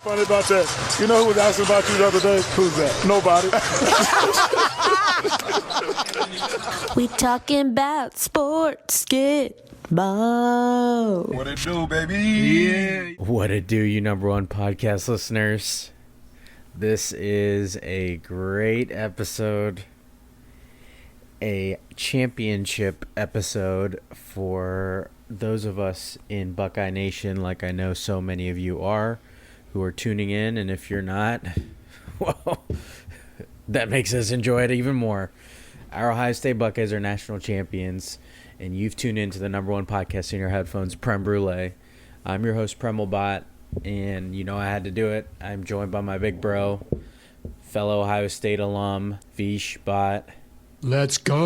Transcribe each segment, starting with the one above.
Funny about that. You know who was asking about you the other day? Who's that? Nobody. We talking about sports, get ball. What it do, baby? Yeah. What it do, you number one podcast listeners? This is a great episode, a championship episode for those of us in Buckeye Nation, like I know so many of you are, who are tuning in. And if you're not, well, that makes us enjoy it even more. Our Ohio State Buckeyes are national champions, and you've tuned into the number one podcast in your headphones, Prem Brulee. I'm your host, Premal Bhatt, and you know I had to do it. I'm joined by my big bro, fellow Ohio State alum, Vish Bhatt. Let's go!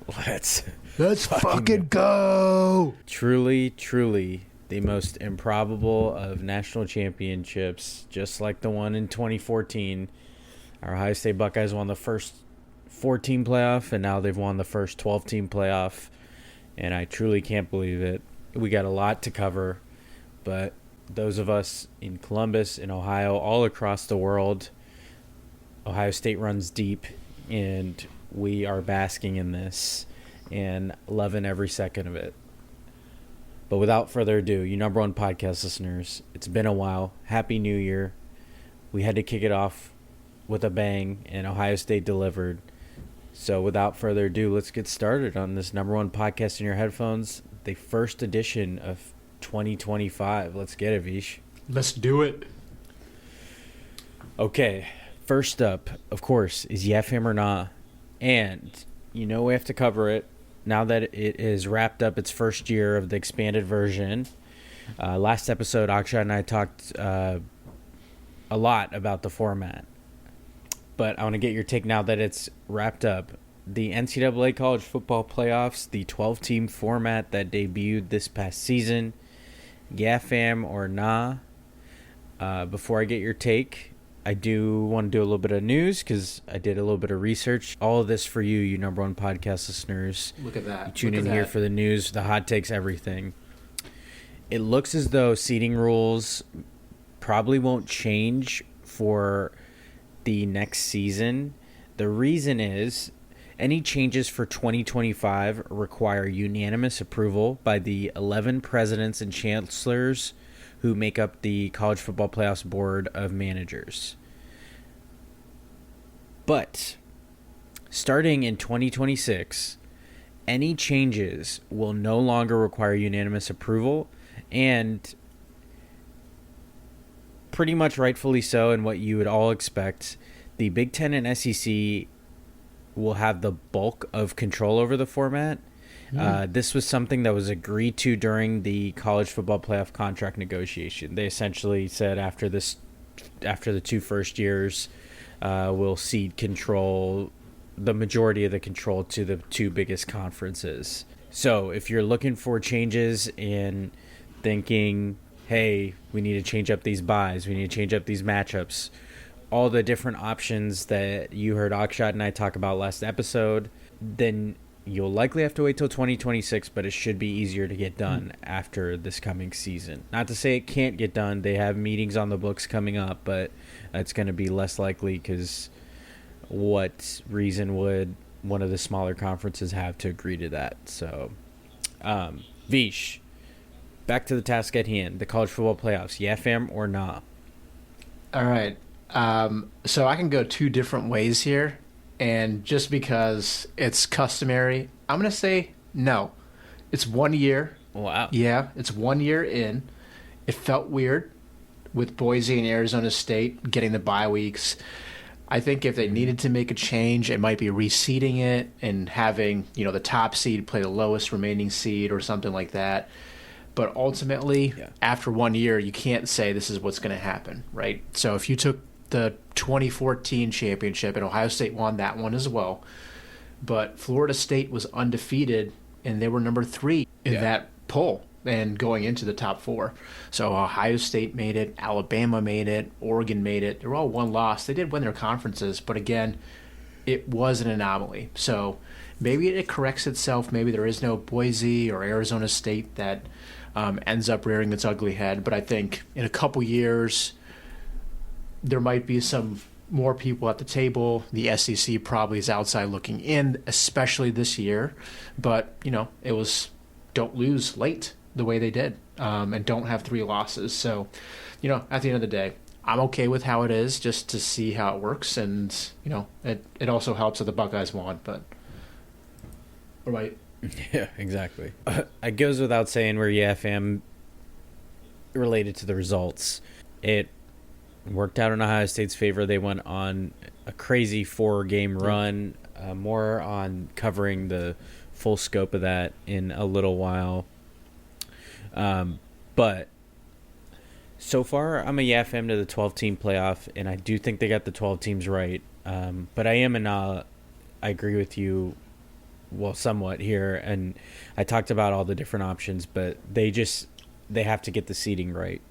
Let's fucking go! Truly the most improbable of national championships, just like the one in 2014. Our Ohio State Buckeyes won the first 14 playoff, and now they've won the first 12-team playoff, and I truly can't believe it. We got a lot to cover, but those of us in Columbus, in Ohio, all across the world, Ohio State runs deep, and we are basking in this and loving every second of it. But without further ado, you number one podcast listeners, it's been a while. Happy New Year. We had to kick it off with a bang, and Ohio State delivered. So without further ado, let's get started on this number one podcast in your headphones, the first edition of 2025. Let's get it, Vish. Let's do it. Okay, first up, of course, is Yafim or Nah. And you know we have to cover it now that it is wrapped up its first year of the expanded version. Last episode, Akshay and I talked a lot about the format. But I want to get your take now that it's wrapped up. The NCAA College Football Playoffs, the 12-team format that debuted this past season. Yeah, fam, or nah? Before I get your take, I do want to do a little bit of news because I did a little bit of research. All of this for you, you number one podcast listeners. Look at that. You tune in here for the news, the hot takes, everything. It looks as though seating rules probably won't change for the next season. The reason is any changes for 2025 require unanimous approval by the 11 presidents and chancellors who make up the College Football Playoffs Board of Managers. But starting in 2026, any changes will no longer require unanimous approval, and pretty much rightfully so, and what you would all expect, the Big Ten and SEC will have the bulk of control over the format. This was something that was agreed to during the college football playoff contract negotiation. They essentially said after the two first years, we'll cede control, the majority of the control, to the two biggest conferences. So if you're looking for changes in thinking, hey, we need to change up these buys, we need to change up these matchups, all the different options that you heard Akshat and I talk about last episode, then you'll likely have to wait till 2026, but it should be easier to get done after this coming season. Not to say it can't get done. They have meetings on the books coming up, but it's going to be less likely because what reason would one of the smaller conferences have to agree to that? So, Vish, back to the task at hand, the college football playoffs. Yeah, fam, or nah? All right. So I can go two different ways here. And just because it's customary, I'm going to say no. It's 1 year. Wow. Yeah, it's 1 year in. It felt weird with Boise and Arizona State getting the bye weeks. I think if they needed to make a change, it might be reseeding it and having, the top seed play the lowest remaining seed or something like that. But ultimately, after 1 year, you can't say this is what's going to happen, right? So if you took the 2014 championship, and Ohio State won that one as well, but Florida State was undefeated, and they were number 3 in that poll and going into the top 4. So Ohio State made it, Alabama made it, Oregon made it. They were all one loss. They did win their conferences, but again, it was an anomaly. So maybe it corrects itself. Maybe there is no Boise or Arizona State that ends up rearing its ugly head. But I think in a couple years, there might be some more people at the table. The SEC probably is outside looking in, especially this year. But, it was don't lose late the way they did, and don't have 3 losses. So, at the end of the day, I'm okay with how it is, just to see how it works. And, it also helps that the Buckeyes won. But what about you? Yeah, exactly. It goes without saying we're fam related to the results. It worked out in Ohio State's favor. They went on a crazy 4-game run. More on covering the full scope of that in a little while. But so far, I'm a fam to the 12-team playoff, and I do think they got the 12 teams right. But I am I agree with you, well, somewhat here. And I talked about all the different options, but they have to get the seeding right.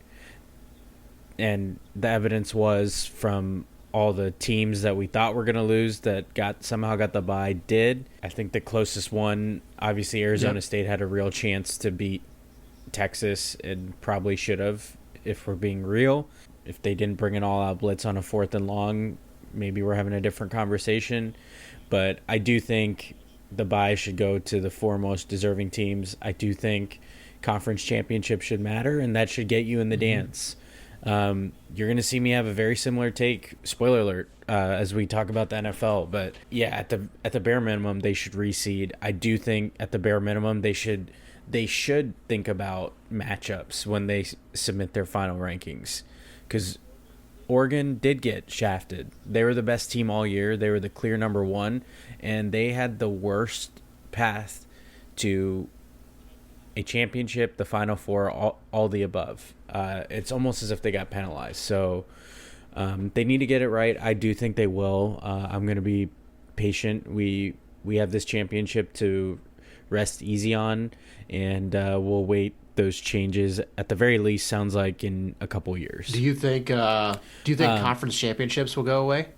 And the evidence was from all the teams that we thought were going to lose that somehow got the bye did. I think the closest one, obviously Arizona State had a real chance to beat Texas and probably should have, if we're being real. If they didn't bring an all-out blitz on a 4th and long, maybe we're having a different conversation. But I do think the bye should go to the 4 most deserving teams. I do think conference championship should matter, and that should get you in the dance. You're going to see me have a very similar take, spoiler alert, as we talk about the NFL. But yeah, at the bare minimum, they should reseed. I do think at the bare minimum, they should think about matchups when they submit their final rankings, because Oregon did get shafted. They were the best team all year. They were the clear number 1, and they had the worst path to a championship, the Final Four, all the above. It's almost as if they got penalized. So they need to get it right. I do think they will. I'm going to be patient. We have this championship to rest easy on, and we'll wait those changes at the very least, sounds like, in a couple years. Do you think conference championships will go away?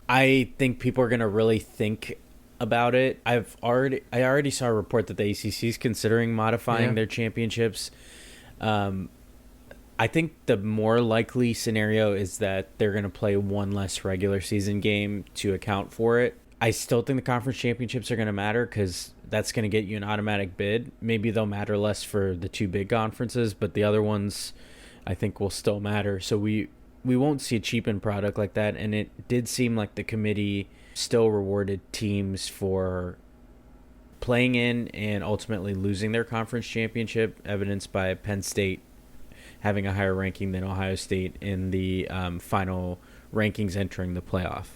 I think people are going to really think about it. I already saw a report that the ACC is considering modifying their championships. I think the more likely scenario is that they're going to play 1 less regular season game to account for it. I still think the conference championships are going to matter, because that's going to get you an automatic bid. Maybe they'll matter less for the 2 big conferences, but the other ones I think will still matter. So we won't see a cheapened product like that. And it did seem like the committee still rewarded teams for playing in and ultimately losing their conference championship, evidenced by Penn State having a higher ranking than Ohio State in the final rankings entering the playoff.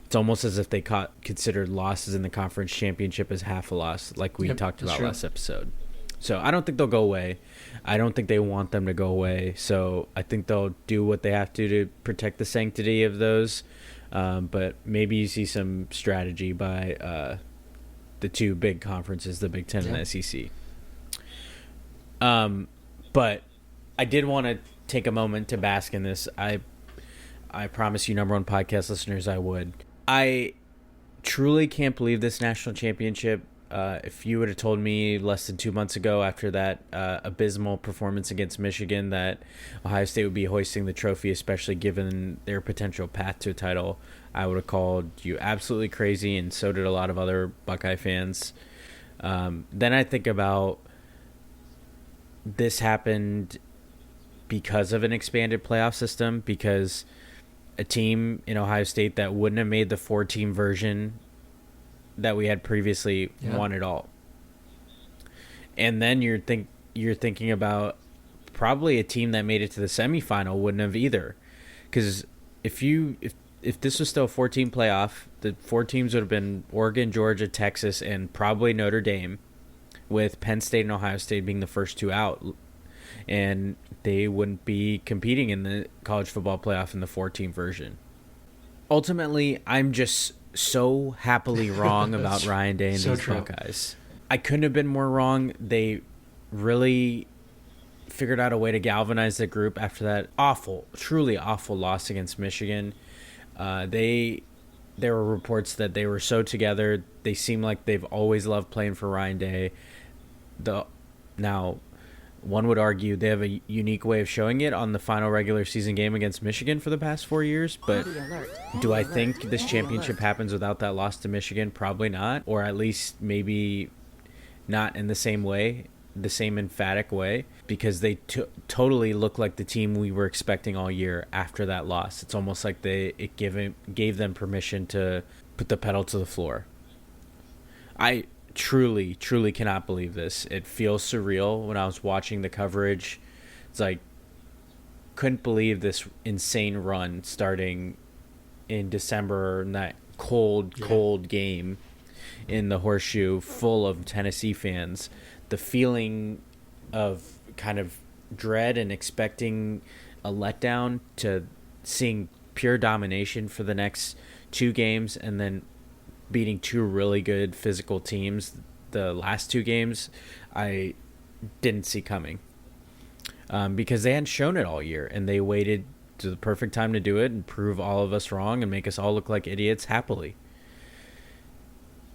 It's almost as if they considered losses in the conference championship as half a loss, like we talked about last episode. So I don't think they'll go away. I don't think they want them to go away. So I think they'll do what they have to protect the sanctity of those. But maybe you see some strategy by the 2 big conferences, the Big Ten and the SEC. But I did want to take a moment to bask in this. I promise you, number 1 podcast listeners, I would. I truly can't believe this national championship. If you would have told me less than 2 months ago, after that abysmal performance against Michigan, that Ohio State would be hoisting the trophy, especially given their potential path to a title, I would have called you absolutely crazy, and so did a lot of other Buckeye fans. Then I think about this happened because of an expanded playoff system, because a team in Ohio State that wouldn't have made the 4-team version that we had previously won it all. And then you're thinking about probably a team that made it to the semifinal wouldn't have either, because if this was still a 4-team playoff, the 4 teams would have been Oregon, Georgia, Texas, and probably Notre Dame, with Penn State and Ohio State being the first 2 out, and they wouldn't be competing in the college football playoff in the 4-team version. Ultimately, I'm just so happily wrong about Ryan Day and these Buckeyes. I couldn't have been more wrong. They really figured out a way to galvanize the group after that truly awful loss against Michigan. There were reports that they were so together. They seem like they've always loved playing for Ryan Day. Now, One would argue they have a unique way of showing it on the final regular season game against Michigan for the past 4 years. But do I think this championship happens without that loss to Michigan? Probably not. Or at least maybe not in the same way, the same emphatic way, because they totally look like the team we were expecting all year after that loss. It's almost like it gave them permission to put the pedal to the floor. I truly cannot believe this. It feels surreal when I was watching the coverage. It's like, couldn't believe this insane run starting in December in that cold game in the Horseshoe full of Tennessee fans. The feeling of kind of dread and expecting a letdown to seeing pure domination for the next 2 games and then beating 2 really good physical teams the last 2 games, I didn't see coming. Because they hadn't shown it all year, and they waited to the perfect time to do it and prove all of us wrong and make us all look like idiots happily.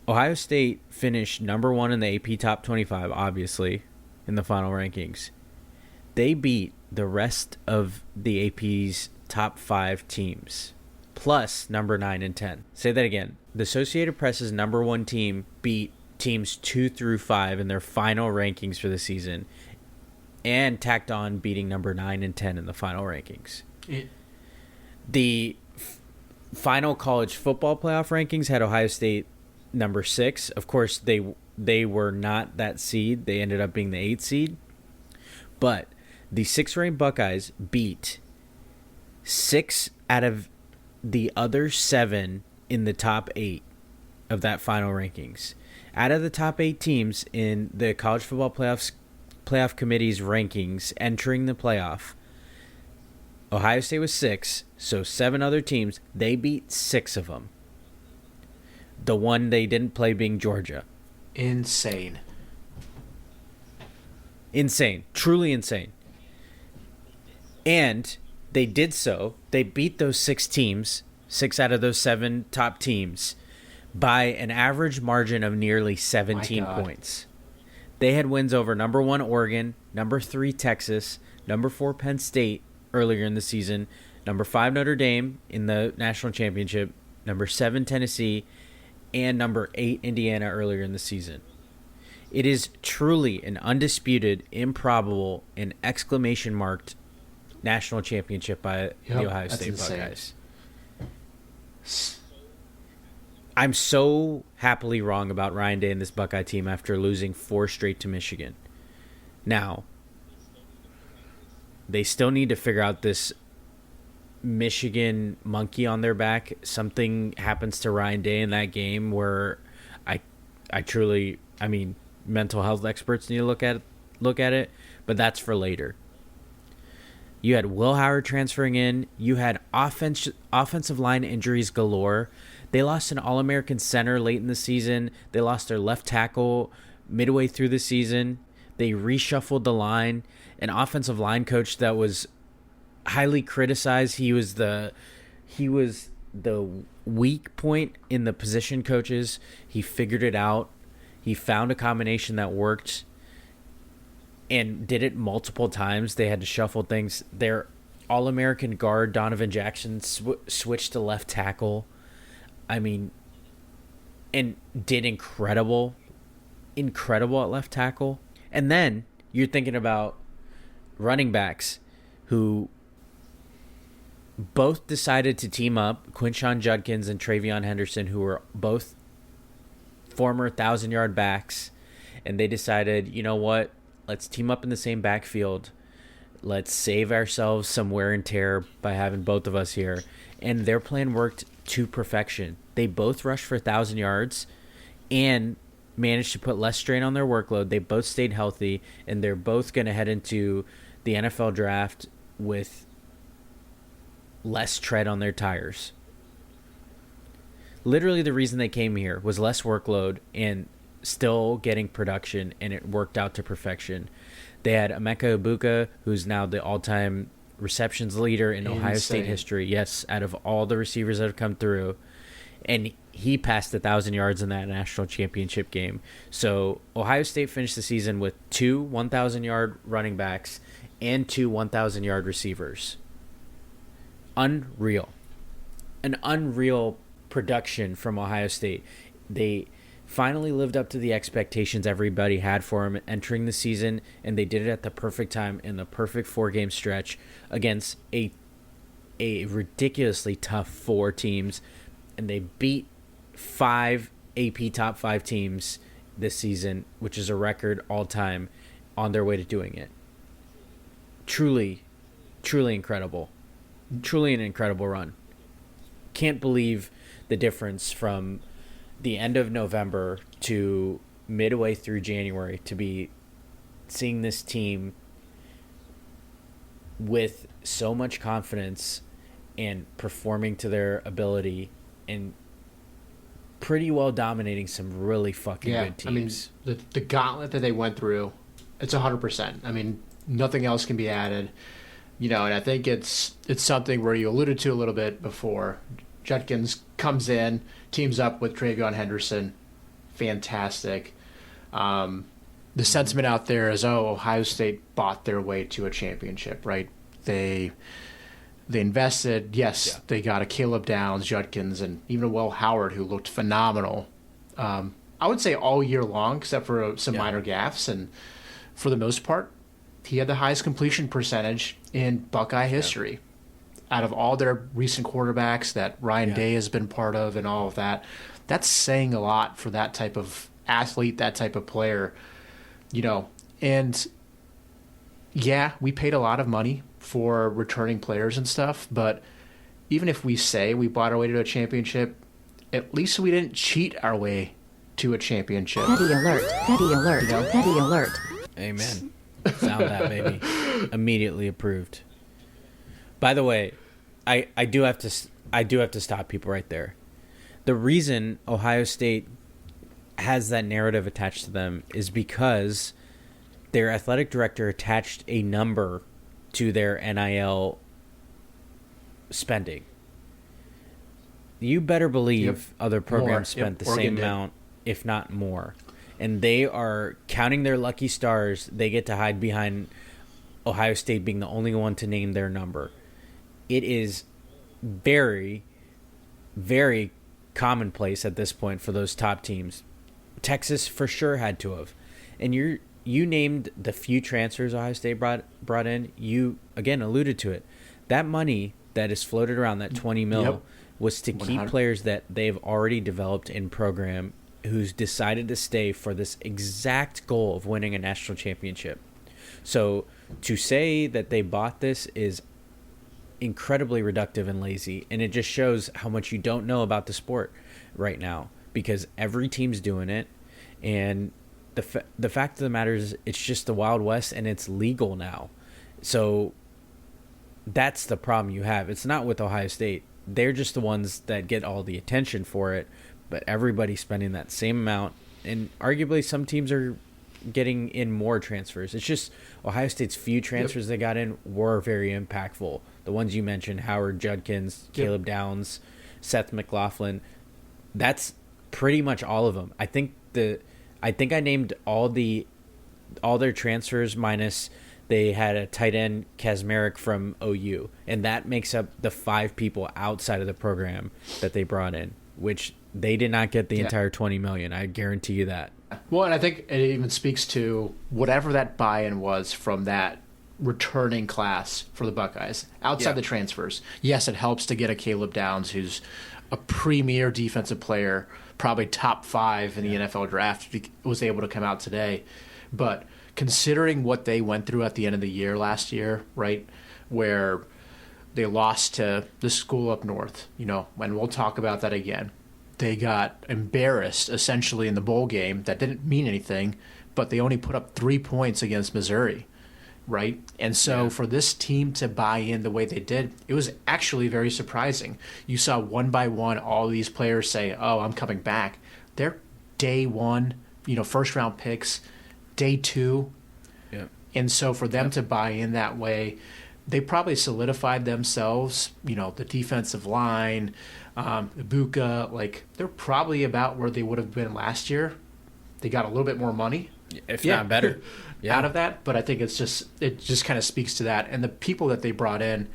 Ohio State finished number 1 in the AP Top 25, obviously, in the final rankings. They beat the rest of the AP's top 5 teams, plus number 9 and 10. Say that again. The Associated Press's number 1 team beat teams 2 through 5 in their final rankings for the season and tacked on beating number 9 and 10 in the final rankings. The final college football playoff rankings had Ohio State number 6. Of course, they were not that seed. They ended up being the 8th seed. But the 6th-ranked Buckeyes beat 6 out of the other 7 in the top 8 of that final rankings. Out of the top 8 teams in the college football playoff committee's rankings entering the playoff, Ohio State was 6, so 7 other teams, they beat 6 of them. The one they didn't play being Georgia. Insane. Truly insane. And they did so. They beat those 6 teams, 6 out of those 7 top teams, by an average margin of nearly 17 points. They had wins over number 1 Oregon, number 3 Texas, number 4 Penn State earlier in the season, number 5 Notre Dame in the national championship, number 7 Tennessee, and number 8 Indiana earlier in the season. It is truly an undisputed, improbable, and exclamation-marked national championship by the Ohio State Buckeyes. I'm so happily wrong about Ryan Day and this Buckeye team after losing 4 straight to Michigan. Now, they still need to figure out this Michigan monkey on their back. Something happens to Ryan Day in that game where I truly, mental health experts need to look at it, but that's for later. You had Will Howard transferring in. You had offensive line injuries galore. They lost an All-American center late in the season. They lost their left tackle midway through the season. They reshuffled the line. An offensive line coach that was highly criticized. He was the weak point in the position coaches. He figured it out. He found a combination that worked and did it multiple times. They had to shuffle things. Their All-American guard, Donovan Jackson, switched to left tackle. And did incredible at left tackle. And then you're thinking about running backs who both decided to team up, Quinshon Judkins and Travion Henderson, who were both former 1,000-yard backs, and they decided, you know what, let's team up in the same backfield. Let's save ourselves some wear and tear by having both of us here. And their plan worked to perfection. They both rushed for 1,000 yards and managed to put less strain on their workload. They both stayed healthy, and they're both going to head into the NFL draft with less tread on their tires. Literally the reason they came here was less workload and still getting production, and it worked out to perfection. They had Emeka Egbuka, who's now the all-time receptions leader in Ohio State history. Yes, out of all the receivers that have come through. and he passed 1,000 yards in that national championship game. So Ohio State finished the season with 2 1,000-yard running backs and 2 1,000-yard receivers. Unreal. An unreal production from Ohio State. They finally lived up to the expectations everybody had for them entering the season, and they did it at the perfect time in the perfect 4-game stretch against a ridiculously tough 4 teams, and they beat 5 AP top 5 teams this season, which is a record all time, on their way to doing it. Truly incredible. Truly an incredible run. Can't believe the difference from the end of November to midway through January to be seeing this team with so much confidence and performing to their ability and pretty well dominating some really fucking good teams. I mean, the gauntlet that they went through, it's 100%. I mean, nothing else can be added. And I think it's something where you alluded to a little bit before. Judkins comes in, teams up with Travion Henderson. Fantastic. The sentiment out there is, Ohio State bought their way to a championship, right? They invested. Yes, They got a Caleb Downs, Judkins, and even a Will Howard who looked phenomenal. I would say all year long, except for some minor gaffes. And for the most part, he had the highest completion percentage in Buckeye history. Out of all their recent quarterbacks that Ryan Day has been part of and all of that, that's saying a lot for that type of athlete, that type of player. And we paid a lot of money for returning players and stuff, but even if we say we bought our way to a championship, at least we didn't cheat our way to a championship. Petty alert, petty alert, petty alert. Amen. Sound that, baby. Immediately approved. By the way, I do have to stop people right there. The reason Ohio State has that narrative attached to them is because their athletic director attached a number to their NIL spending. You better believe other programs spent the same amount, if not more. And they are counting their lucky stars. They get to hide behind Ohio State being the only one to name their number. It is very, very commonplace at this point for those top teams. Texas for sure had to have. And you named the few transfers Ohio State brought in. You, again, alluded to it. That money that is floated around, that $20 million, was to keep players that they've already developed in program who's decided to stay for this exact goal of winning a national championship. So to say that they bought this is incredibly reductive and lazy, and it just shows how much you don't know about the sport right now, because every team's doing it, and the fact of the matter is it's just the Wild West, and it's legal now. So that's the problem you have. It's not with Ohio State. They're just the ones that get all the attention for it, but everybody's spending that same amount, and arguably some teams are getting in more transfers. It's just Ohio State's few transfers they got in were very impactful. The ones you mentioned, Howard, Judkins, Caleb Downs, Seth McLaughlin, that's pretty much all of them. I think I named all their transfers minus they had a tight end, Kazmarek from OU, and that makes up the 5 people outside of the program that they brought in, which they did not get the entire $20 million. I guarantee you that. Well, and I think it even speaks to whatever that buy-in was from that returning class for the Buckeyes outside the transfers. Yes, it helps to get a Caleb Downs, who's a premier defensive player, probably top 5 in the NFL draft, was able to come out today. But considering what they went through at the end of the year last year, right, where they lost to the school up north, and we'll talk about that again. They got embarrassed essentially in the bowl game. That didn't mean anything, but they only put up 3 points against Missouri, right? And so for this team to buy in the way they did, it was actually very surprising. You saw one by one all these players say, I'm coming back. They're day one, first round picks, day 2. Yeah. And so for them to buy in that way, they probably solidified themselves. The defensive line, Ibuka, like they're probably about where they would have been last year. They got a little bit more money, if not better, out of that. But I think it just kind of speaks to that. And the people that they brought in,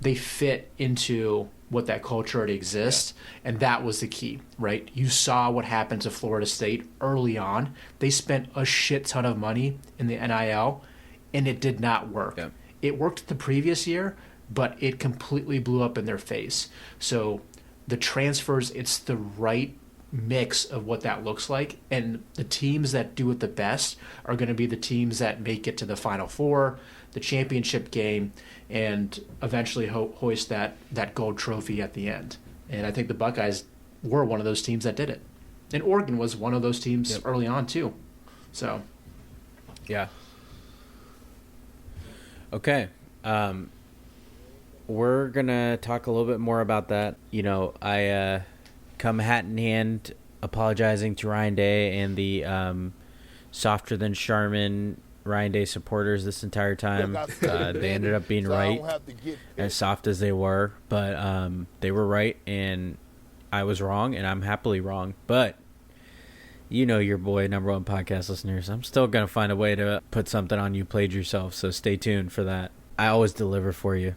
they fit into what that culture already exists, and that was the key, right? You saw what happened to Florida State early on. They spent a shit ton of money in the NIL, and it did not work. Yeah. It worked the previous year, but it completely blew up in their face. So the transfers, it's the right mix of what that looks like, and the teams that do it the best are going to be the teams that make it to the Final Four, the championship game, and eventually hoist that gold trophy at the end. And I think the Buckeyes were one of those teams that did it. And Oregon was one of those teams early on too. So, yeah. Okay. We're going to talk a little bit more about that. I come hat in hand apologizing to Ryan Day and the softer than Charmin Ryan Day supporters this entire time. They ended up being right, as soft as they were, but they were right, and I was wrong, and I'm happily wrong. But your boy, number one podcast listeners, I'm still going to find a way to put something on You Played Yourself, so stay tuned for that. I always deliver for you.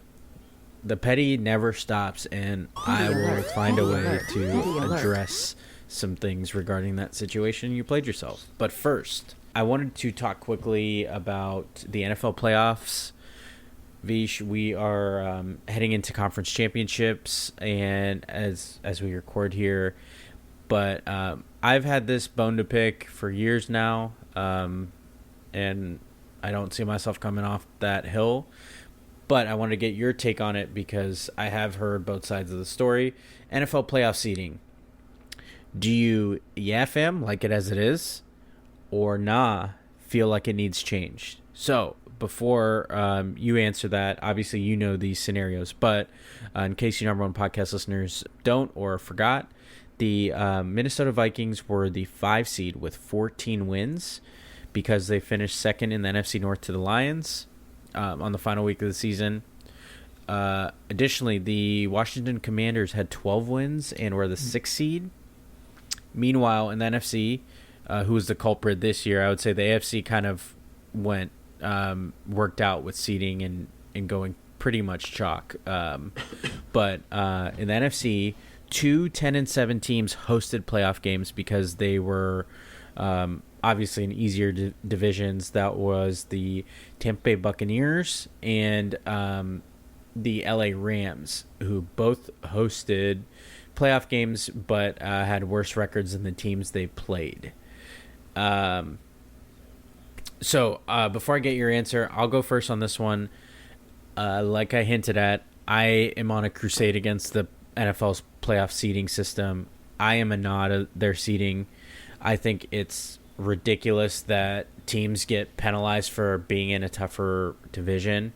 The petty never stops, and I will find a way to address some things regarding that situation. You played yourself. But first, I wanted to talk quickly about the NFL playoffs. Vish, we are heading into conference championships, and as we record here, but I've had this bone to pick for years now, and I don't see myself coming off that hill. But I want to get your take on it because I have heard both sides of the story. NFL playoff seeding. Do you, fam, like it as it is? Or nah, feel like it needs changed? So, before you answer that, obviously you know these scenarios. But in case you number one podcast listeners don't or forgot, the Minnesota Vikings were the 5 seed with 14 wins because they finished second in the NFC North to the Lions. On the final week of the season. Additionally, the Washington Commanders had 12 wins and were the 6th seed. Meanwhile, in the NFC, who was the culprit this year, I would say the AFC kind of worked out with seeding and going pretty much chalk. But in the NFC, 2 10-7 teams hosted playoff games because they were obviously in easier divisions. That was the Tampa Bay Buccaneers and the LA Rams, who both hosted playoff games but had worse records than the teams they played. So before I get your answer, I'll go first on this one. Like I hinted at, I am on a crusade against the NFL's playoff seeding system. I am a nod of their seeding. I think it's ridiculous that teams get penalized for being in a tougher division.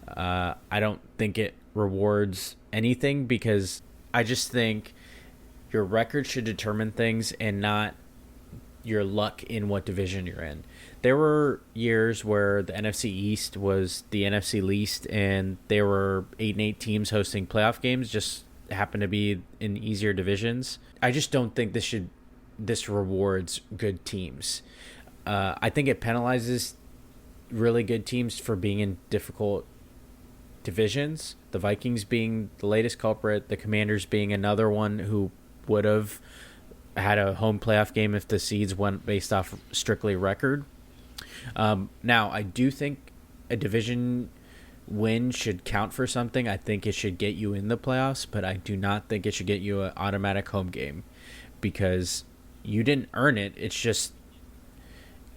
I don't think it rewards anything because I just think your record should determine things and not your luck in what division you're in. There were years where the NFC East was the NFC least and there were 8-8 teams hosting playoff games, just happened to be in easier divisions. I just don't think this rewards good teams. I think it penalizes really good teams for being in difficult divisions. The Vikings being the latest culprit, the Commanders being another one who would have had a home playoff game if the seeds went based off strictly record. Now, I do think a division win should count for something. I think it should get you in the playoffs, but I do not think it should get you an automatic home game because you didn't earn it. It's just,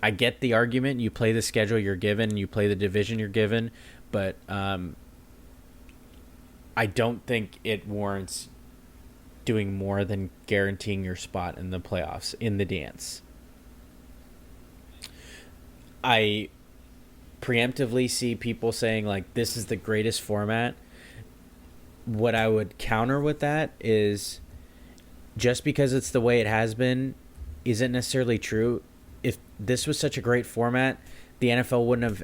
I get the argument. You play the schedule you're given, you play the division you're given, but I don't think it warrants doing more than guaranteeing your spot in the playoffs, in the dance. I preemptively see people saying, like, this is the greatest format. What I would counter with that is just because it's the way it has been isn't necessarily true. If this was such a great format, the NFL wouldn't have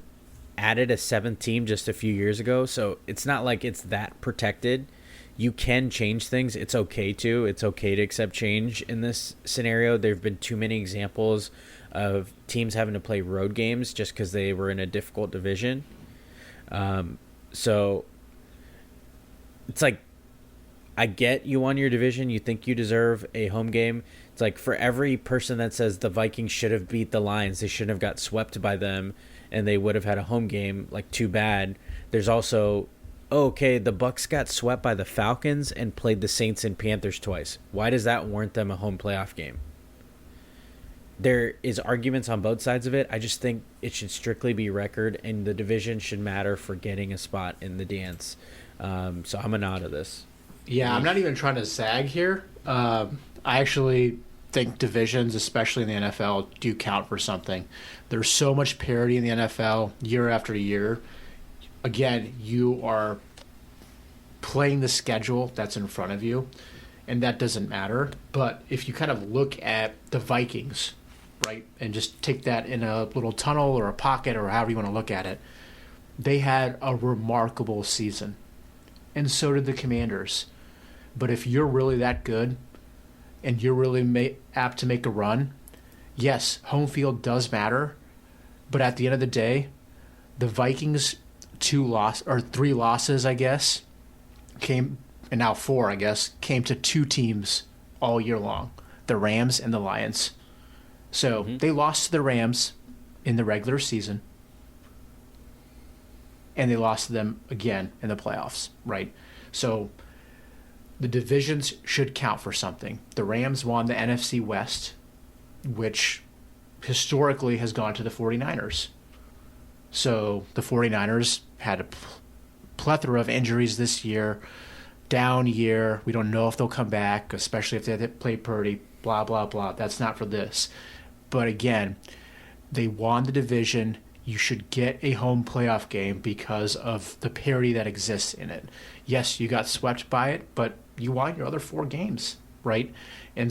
added a 7th team just a few years ago, so it's not like it's that protected. You can change things. It's okay to. It's okay to accept change in this scenario. There have been too many examples of teams having to play road games just because they were in a difficult division. So it's like, I get you won your division. You think you deserve a home game. It's like for every person that says the Vikings should have beat the Lions, they shouldn't have got swept by them, and they would have had a home game, like, too bad. There's also, okay, the Bucs got swept by the Falcons and played the Saints and Panthers twice. Why does that warrant them a home playoff game? There is arguments on both sides of it. I just think it should strictly be record, and the division should matter for getting a spot in the dance. So I'm a nod to this. Yeah, I'm not even trying to zag here. I actually think divisions, especially in the NFL, do count for something. There's so much parity in the NFL year after year. Again, you are playing the schedule that's in front of you, and that doesn't matter. But if you kind of look at the Vikings, right, and just take that in a little tunnel or a pocket or however you want to look at it, they had a remarkable season, and so did the Commanders. But if you're really that good and you're really apt to make a run, yes, home field does matter. But at the end of the day, the Vikings' 3 losses, I guess, came, and now 4, I guess, came to 2 teams all year long, the Rams and the Lions. So they lost to the Rams in the regular season, and they lost to them again in the playoffs, right? So the divisions should count for something. The Rams won the NFC West, which historically has gone to the 49ers. So the 49ers had a plethora of injuries this year, down year. We don't know if they'll come back, especially if they play Purdy, blah, blah, blah. That's not for this. But again, they won the division. You should get a home playoff game because of the parity that exists in it. Yes, you got swept by it, but you won your other 4 games, right? And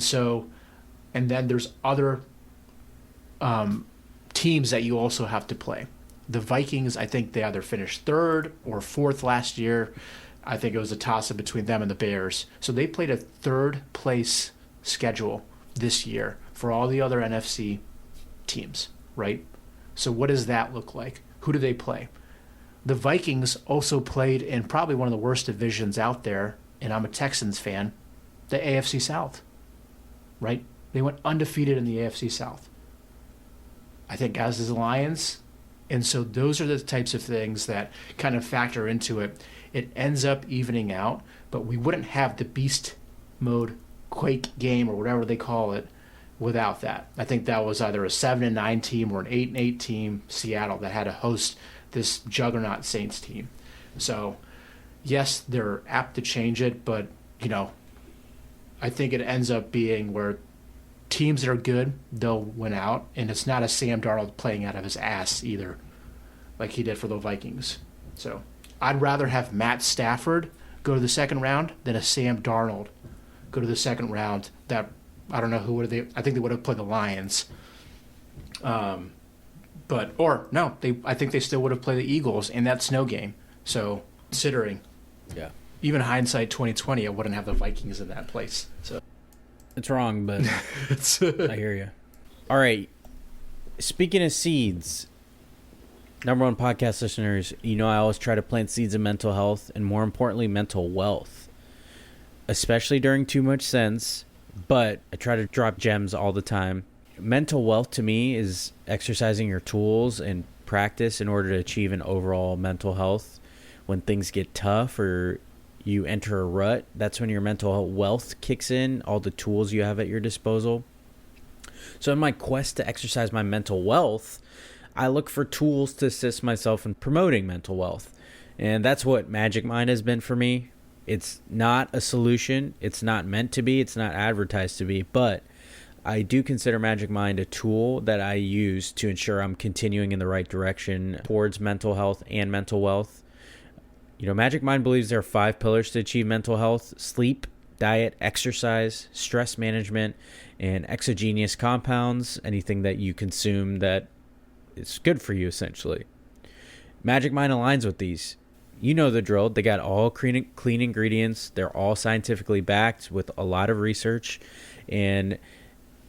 then there's other teams that you also have to play. The Vikings, I think they either finished 3rd or 4th last year. I think it was a toss-up between them and the Bears. So they played a 3rd place schedule this year for all the other NFC teams, right? So what does that look like? Who do they play? The Vikings also played in probably one of the worst divisions out there, and I'm a Texans fan, the AFC South, right? They went undefeated in the AFC South. I think as is the Lions. And so those are the types of things that kind of factor into it. It ends up evening out, but we wouldn't have the beast mode quake game or whatever they call it without that. I think that was either a 7-9 team or an 8-8 team, Seattle, that had to host this juggernaut Saints team. So yes, they're apt to change it, but I think it ends up being where teams that are good, they'll win out, and it's not a Sam Darnold playing out of his ass either, like he did for the Vikings. So I'd rather have Matt Stafford go to the second round than a Sam Darnold go to the second round. That I don't know who would they. I think they would have played the Lions. I think they still would have played the Eagles in that snow game. So considering, Yeah. even hindsight 2020, I wouldn't have the Vikings in that place. So It's wrong, but I hear you. All right. Speaking of seeds, number 1 podcast listeners, I always try to plant seeds of mental health and, more importantly, mental wealth, especially during Too Much Sense, but I try to drop gems all the time. Mental wealth to me is exercising your tools and practice in order to achieve an overall mental health. When things get tough or you enter a rut, that's when your mental wealth kicks in, all the tools you have at your disposal. So in my quest to exercise my mental wealth, I look for tools to assist myself in promoting mental wealth. And that's what Magic Mind has been for me. It's not a solution. It's not meant to be. It's not advertised to be. But I do consider Magic Mind a tool that I use to ensure I'm continuing in the right direction towards mental health and mental wealth. Magic Mind believes there are 5 pillars to achieve mental health: sleep, diet, exercise, stress management, and exogenous compounds, anything that you consume that is good for you, essentially. Magic Mind aligns with these. You know the drill. They got all clean ingredients. They're all scientifically backed with a lot of research. And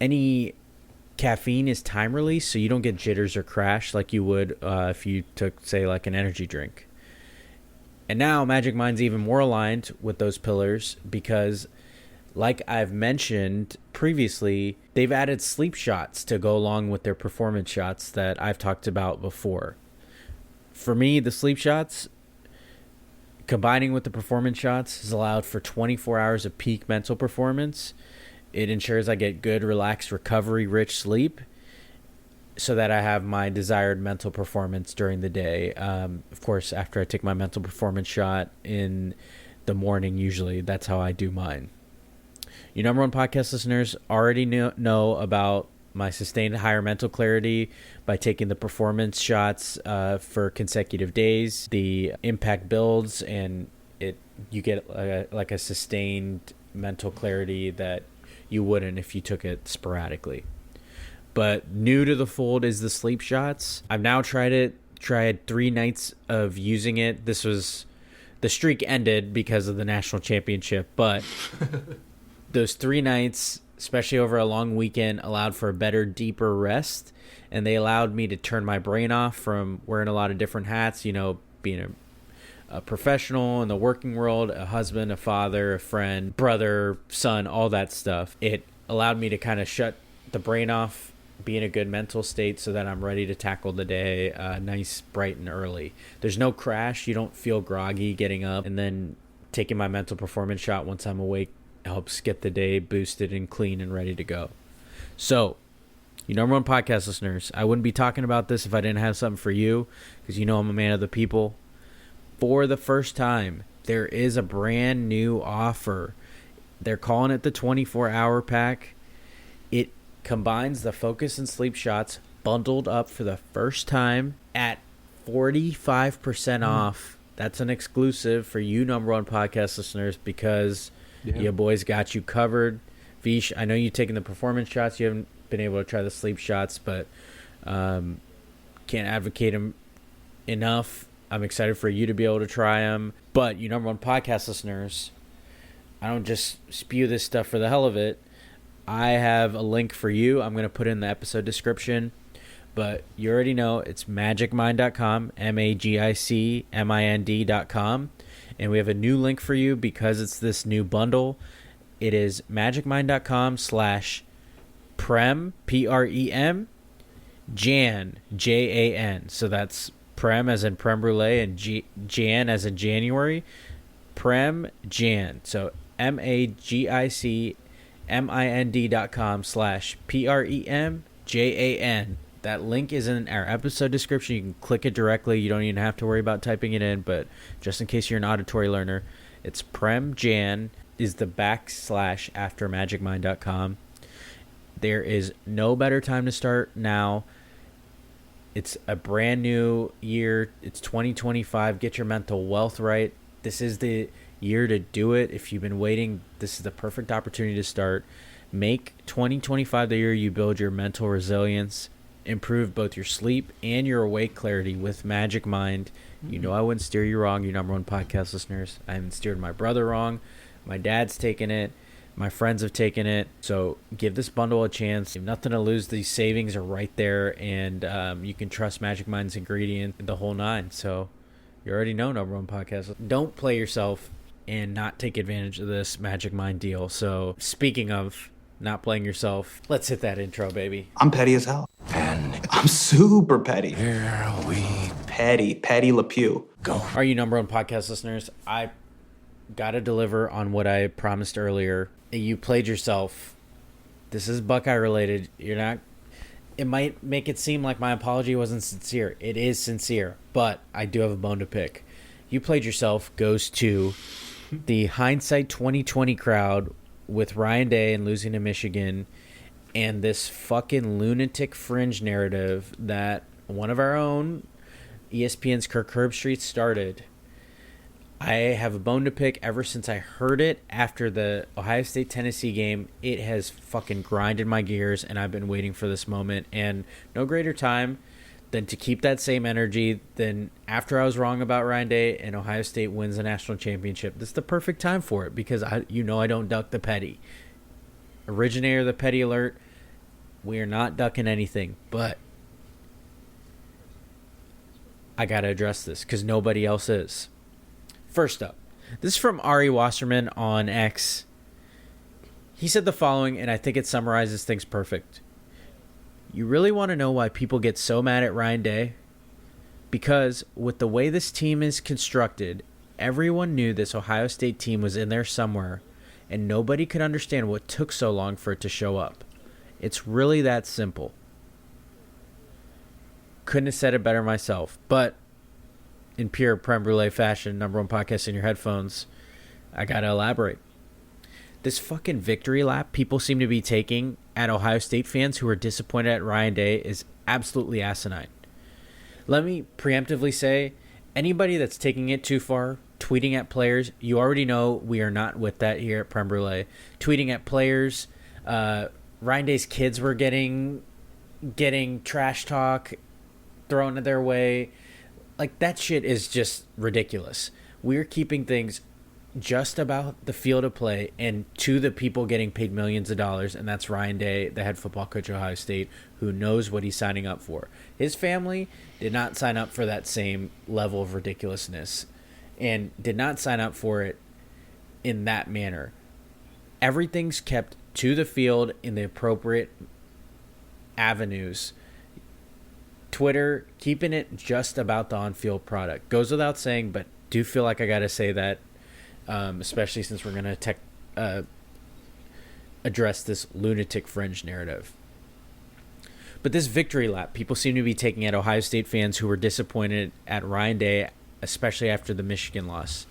any caffeine is time release, so you don't get jitters or crash like you would if you took, say, like an energy drink. And now Magic Mind's even more aligned with those pillars because, like I've mentioned previously, they've added sleep shots to go along with their performance shots that I've talked about before. For me, the sleep shots, combining with the performance shots, has allowed for 24 hours of peak mental performance. It ensures I get good, relaxed, recovery-rich sleep so that I have my desired mental performance during the day. Of course, after I take my mental performance shot in the morning, usually, that's how I do mine. Your number one podcast listeners already know about my sustained higher mental clarity by taking the performance shots for consecutive days. The impact builds, and you get like a sustained mental clarity that you wouldn't if you took it sporadically. But new to the fold is the sleep shots. I've now tried 3 nights of using it. The streak ended because of the national championship, but those 3 nights, especially over a long weekend, allowed for a better, deeper rest. And they allowed me to turn my brain off from wearing a lot of different hats, being a professional in the working world, a husband, a father, a friend, brother, son, all that stuff. It allowed me to kind of shut the brain off, be in a good mental state so that I'm ready to tackle the day nice, bright, and early. There's no crash. You don't feel groggy getting up. And then taking my mental performance shot once I'm awake helps get the day boosted and clean and ready to go. So, you number one podcast listeners, I wouldn't be talking about this if I didn't have something for you, because I'm a man of the people. For the first time, there is a brand new offer. They're calling it the 24-hour pack. It combines the focus and sleep shots bundled up for the first time at 45% off. That's an exclusive for you number one podcast listeners because your boys got you covered. Vish, I know you've taken the performance shots. You haven't been able to try the sleep shots, but can't advocate them enough. I'm excited for you to be able to try them. But you number one podcast listeners, I don't just spew this stuff for the hell of it. I have a link for you. I'm going to put in the episode description. But you already know it's magicmind.com, magicmind.com. And we have a new link for you because it's this new bundle. It is magicmind.com/prem, Prem, Jan, Jan. So that's Prem as in Prem Brulee and Jan as in January. Prem, Jan. So magicmind.com/PREMJAN. That link is in our episode description. You can click it directly. You don't even have to worry about typing it in, but just in case you're an auditory learner, it's Prem Jan is the / after magicmind.com. There is no better time to start now. It's a brand new year. It's 2025. Get your mental wealth right. This is the year to do it. If you've been waiting, this is the perfect opportunity to start. Make 2025 the year you build your mental resilience. Improve both your sleep and your awake clarity with Magic Mind. I wouldn't steer you wrong, you number one podcast listeners. I haven't steered my brother wrong. My dad's taken it. My friends have taken it. So give this bundle a chance. You have nothing to lose. These savings are right there, and you can trust Magic Mind's ingredient, the whole 9. So you already know, number one podcast. Don't play yourself and not take advantage of this Magic Mind deal. So speaking of not playing yourself, let's hit that intro, baby. I'm petty as hell. And I'm super petty. here we Petty Le Pew. go. Are you number one podcast listeners? I got to deliver on what I promised earlier. You played yourself. This is Buckeye-related. You're not. It might make it seem like my apology wasn't sincere. It is sincere, but I do have a bone to pick. You played yourself goes to the hindsight 2020 crowd with Ryan Day and losing to Michigan, and this fucking lunatic fringe narrative that one of our own, ESPN's Kirk Herbstreit, started. I have a bone to pick ever since I heard it after the Ohio State-Tennessee game. It has fucking grinded my gears, and I've been waiting for this moment. And no greater time than to keep that same energy. Then after I was wrong about Ryan Day and Ohio State wins the national championship, this is the perfect time for it because I don't duck the petty. Originator of the petty alert, we are not ducking anything, but I got to address this because nobody else is. First up, this is from Ari Wasserman on X. He said the following, and I think it summarizes things perfect. You really want to know why people get so mad at Ryan Day? Because with the way this team is constructed, everyone knew this Ohio State team was in there somewhere, and nobody could understand what took so long for it to show up. It's really that simple. Couldn't have said it better myself, but in pure Prem Brulee fashion, number one podcast in your headphones, I gotta elaborate. This fucking victory lap people seem to be taking at Ohio State fans who are disappointed at Ryan Day is absolutely asinine. Let me preemptively say, anybody that's taking it too far, tweeting at players, you already know we are not with that here at Prem Brulee. Tweeting at players, Ryan Day's kids were getting trash talk thrown their way. Like, that shit is just ridiculous. We're keeping things just about the field of play and to the people getting paid millions of dollars, and that's Ryan Day, the head football coach of Ohio State, who knows what he's signing up for. His family did not sign up for that same level of ridiculousness and did not sign up for it in that manner. Everything's kept to the field in the appropriate avenues. Twitter, keeping it just about the on-field product. Goes without saying, but do feel like I got to say that, especially since we're going to address this lunatic fringe narrative. But this victory lap, people seem to be taking at Ohio State fans who were disappointed at Ryan Day, especially after the Michigan loss.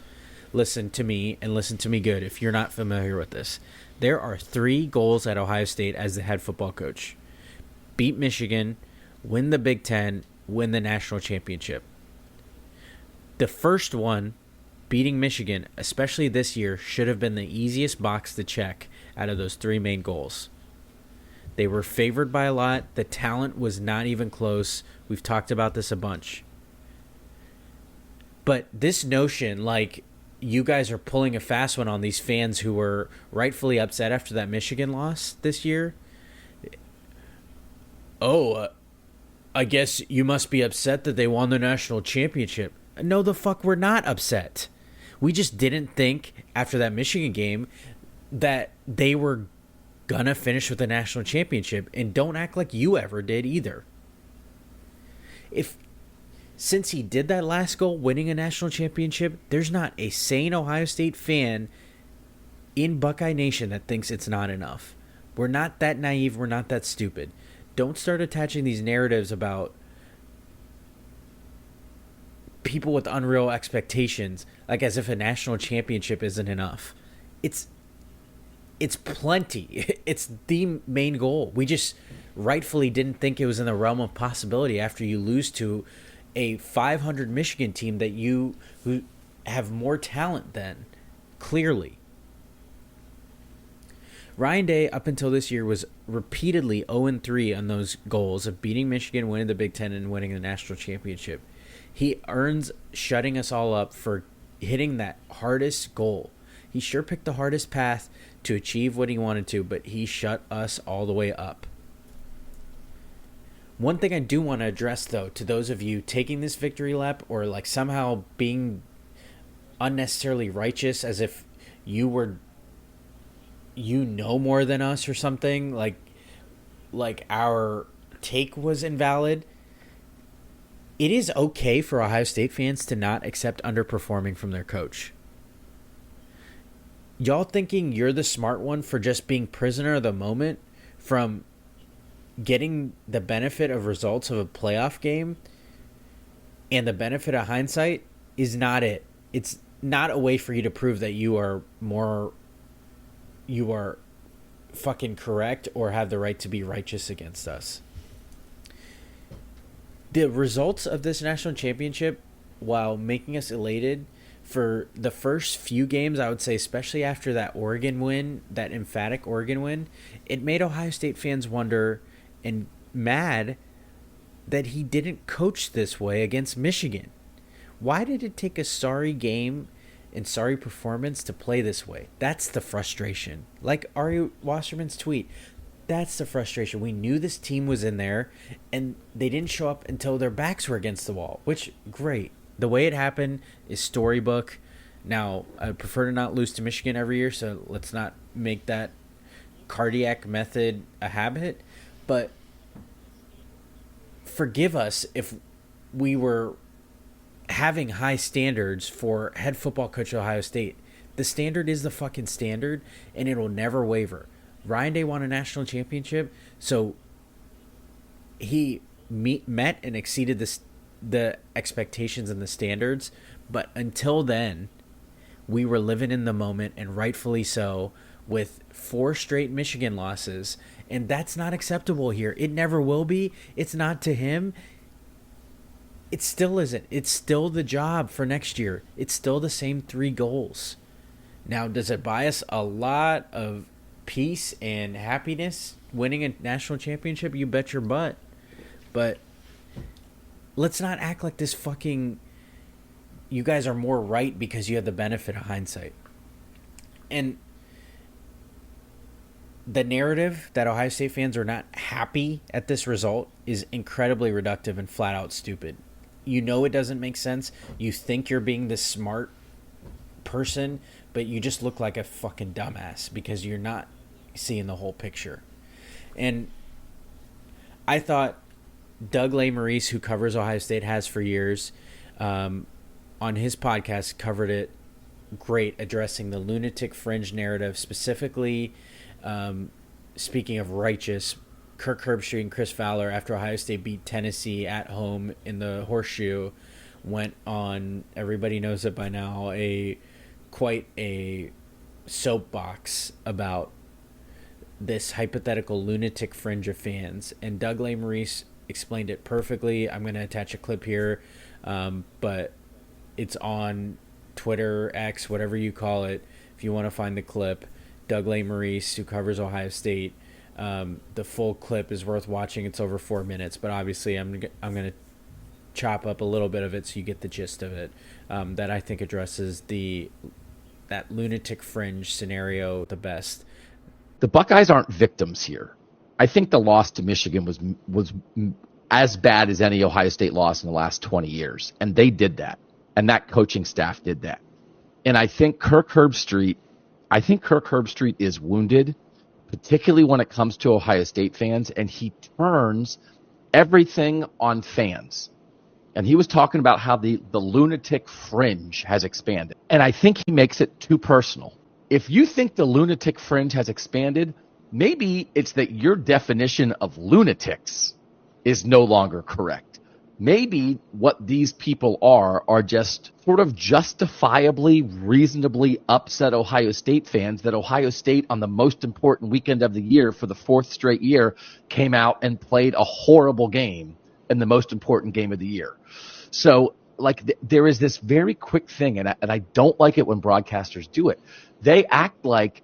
Listen to me, and listen to me good if you're not familiar with this. There are 3 goals at Ohio State as the head football coach. Beat Michigan, win the Big Ten, win the national championship. The first one, beating Michigan, especially this year, should have been the easiest box to check out of those 3 main goals. They were favored by a lot. The talent was not even close. We've talked about this a bunch. But this notion, like, you guys are pulling a fast one on these fans who were rightfully upset after that Michigan loss this year. I guess you must be upset that they won the national championship. No, the fuck, we're not upset. We just didn't think after that Michigan game that they were gonna finish with the national championship, and don't act like you ever did either. Since he did that last goal, winning a national championship, there's not a sane Ohio State fan in Buckeye Nation that thinks it's not enough. We're not that naive. We're not that stupid. Don't start attaching these narratives about people with unreal expectations, like as if a national championship isn't enough. It's plenty. It's the main goal. We just rightfully didn't think it was in the realm of possibility after you lose to a 500 Michigan team who have more talent than, clearly. Ryan Day, up until this year, was repeatedly 0-3 on those goals of beating Michigan, winning the Big Ten, and winning the national championship. He earns shutting us all up for hitting that hardest goal. He sure picked the hardest path to achieve what he wanted to, but he shut us all the way up. One thing I do want to address, though, to those of you taking this victory lap or like somehow being unnecessarily righteous as if you know more than us or something, like our take was invalid. It is okay for Ohio State fans to not accept underperforming from their coach. Y'all thinking you're the smart one for just being prisoner of the moment from getting the benefit of results of a playoff game and the benefit of hindsight is not it. It's not a way for you to prove that you are fucking correct or have the right to be righteous against us. The results of this national championship, while making us elated for the first few games, I would say, especially after that Oregon win, that emphatic Oregon win, it made Ohio State fans wonder and mad that he didn't coach this way against Michigan. Why did it take a sorry game and sorry performance to play this way? That's the frustration. Like Ari Wasserman's tweet, that's the frustration. We knew this team was in there, and they didn't show up until their backs were against the wall, which, great. The way it happened is storybook. Now, I prefer to not lose to Michigan every year, so let's not make that cardiac method a habit. But forgive us if we were having high standards for head football coach at Ohio State. The standard is the fucking standard, and it'll never waver. Ryan Day won a national championship, so he met and exceeded the expectations and the standards. But until then, we were living in the moment, and rightfully so, with 4 straight Michigan losses. And that's not acceptable here. It never will be. It's not to him. It still isn't. It's still the job for next year. It's still the same 3 goals. Now, does it buy us a lot of peace and happiness winning a national championship? You bet your butt. But let's not act like this fucking... You guys are more right because you have the benefit of hindsight. And the narrative that Ohio State fans are not happy at this result is incredibly reductive and flat out stupid. You know it doesn't make sense. You think you're being this smart person, but you just look like a fucking dumbass because you're not seeing the whole picture. And I thought Doug Lesmerises, who covers Ohio State, has for years, on his podcast covered it great, addressing the lunatic fringe narrative, specifically speaking of righteous. Kirk Herbstreit and Chris Fowler, after Ohio State beat Tennessee at home in the Horseshoe, went on, everybody knows it by now, quite a soapbox about this hypothetical lunatic fringe of fans. And Doug Lesmerises explained it perfectly. I'm going to attach a clip here, but it's on Twitter, X, whatever you call it, if you want to find the clip. Doug Lesmerises, who covers Ohio State. The full clip is worth watching. It's over 4 minutes, but obviously I'm going to chop up a little bit of it so you get the gist of it. That I think addresses that lunatic fringe scenario the best. The Buckeyes aren't victims here. I think the loss to Michigan was as bad as any Ohio State loss in the last 20 years, and they did that, and that coaching staff did that. And I think Kirk Herbstreit is wounded, particularly when it comes to Ohio State fans, and he turns everything on fans. And he was talking about how the lunatic fringe has expanded. And I think he makes it too personal. If you think the lunatic fringe has expanded, maybe it's that your definition of lunatics is no longer correct. Maybe what these people are just sort of justifiably, reasonably upset Ohio State fans that Ohio State on the most important weekend of the year for the 4th straight year came out and played a horrible game in the most important game of the year. So there is this very quick thing, and I don't like it when broadcasters do it. They act like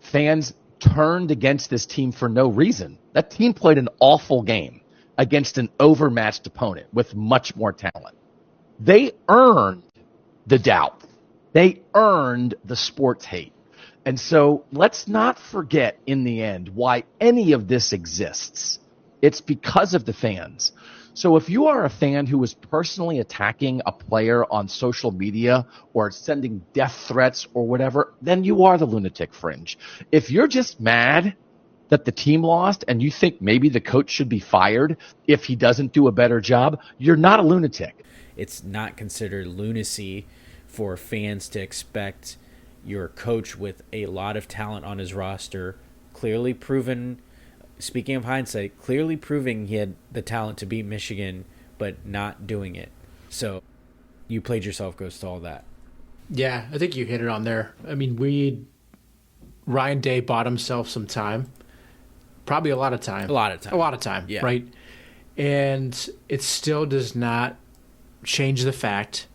fans turned against this team for no reason. That team played an awful game against an overmatched opponent with much more talent. They earned the doubt. They earned the sports hate. And so let's not forget in the end why any of this exists. It's because of the fans. So if you are a fan who is personally attacking a player on social media or sending death threats or whatever, then you are the lunatic fringe. If you're just mad that the team lost and you think maybe the coach should be fired if he doesn't do a better job, you're not a lunatic. It's not considered lunacy for fans to expect your coach with a lot of talent on his roster, clearly proven, speaking of hindsight, clearly proving he had the talent to beat Michigan, but not doing it. So you played yourself ghost to all that. Yeah, I think you hit it on there. I mean, Ryan Day bought himself some time. Probably a lot of time. A lot of time, yeah. Right? And it still does not change the fact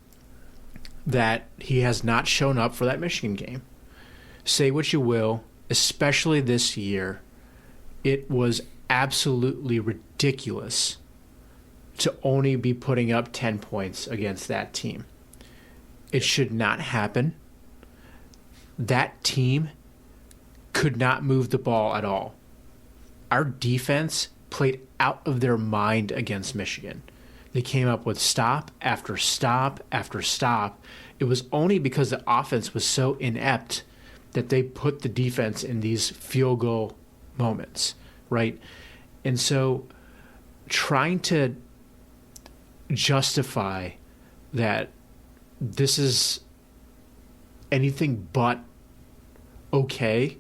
that he has not shown up for that Michigan game. Say what you will, especially this year, it was absolutely ridiculous to only be putting up 10 points against that team. It should not happen. That team could not move the ball at all. Our defense played out of their mind against Michigan. They came up with stop after stop after stop. It was only because the offense was so inept that they put the defense in these field goal moments, right? And so trying to justify that this is anything but okay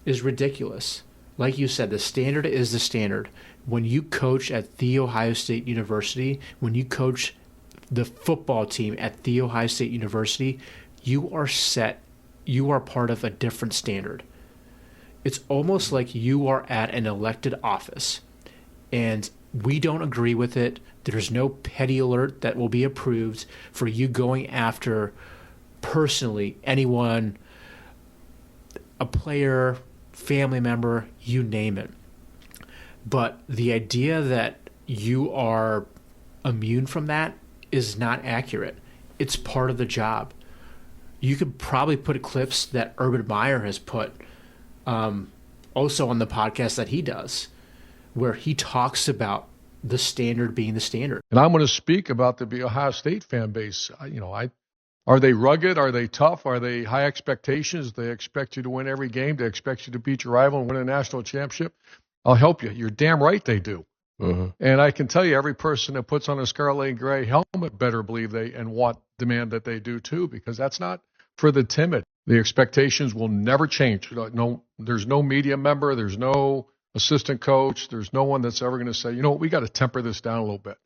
is ridiculous. Like you said, the standard is the standard. When you coach at The Ohio State University, when you coach the football team at The Ohio State University, you are set. You are part of a different standard. It's almost like you are at an elected office, and we don't agree with it. There's no petty alert that will be approved for you going after personally anyone, a player, family member, you name it. But the idea that you are immune from that is not accurate. It's part of the job. You could probably put clips that Urban Meyer has put also on the podcast that he does, where he talks about the standard being the standard. And I'm going to speak about the Ohio State fan base. Are they rugged? Are they tough? Are they high expectations? They expect you to win every game. They expect you to beat your rival and win a national championship. I'll help you. You're damn right they do. Mm-hmm. And I can tell you, every person that puts on a scarlet and gray helmet better believe they and demand that they do too, because that's not for the timid. The expectations will never change. No, there's no media member. There's no assistant coach. There's no one that's ever going to say, you know what, we got to temper this down a little bit.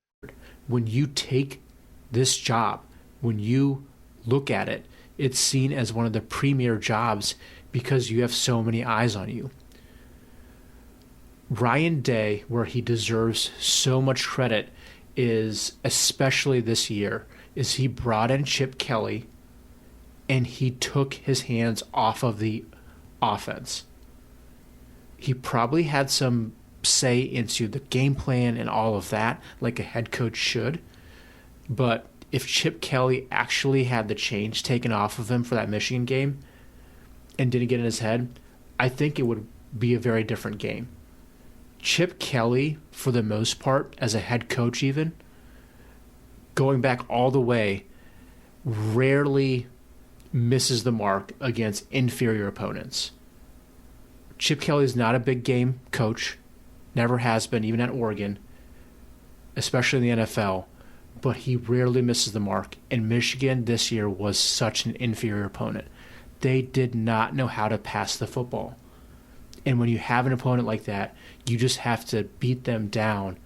When you take this job, when you look at it, it's seen as one of the premier jobs because you have so many eyes on you. Ryan Day, where he deserves so much credit, is, especially this year, is he brought in Chip Kelly and he took his hands off of the offense. He probably had some say into the game plan and all of that, like a head coach should. But if Chip Kelly actually had the change taken off of him for that Michigan game and didn't get in his head, I think it would be a very different game. Chip Kelly, for the most part, as a head coach even, going back all the way, rarely misses the mark against inferior opponents. Chip Kelly is not a big game coach, never has been, even at Oregon, especially in the NFL, but he rarely misses the mark. And Michigan this year was such an inferior opponent. They did not know how to pass the football. And when you have an opponent like that, you just have to beat them down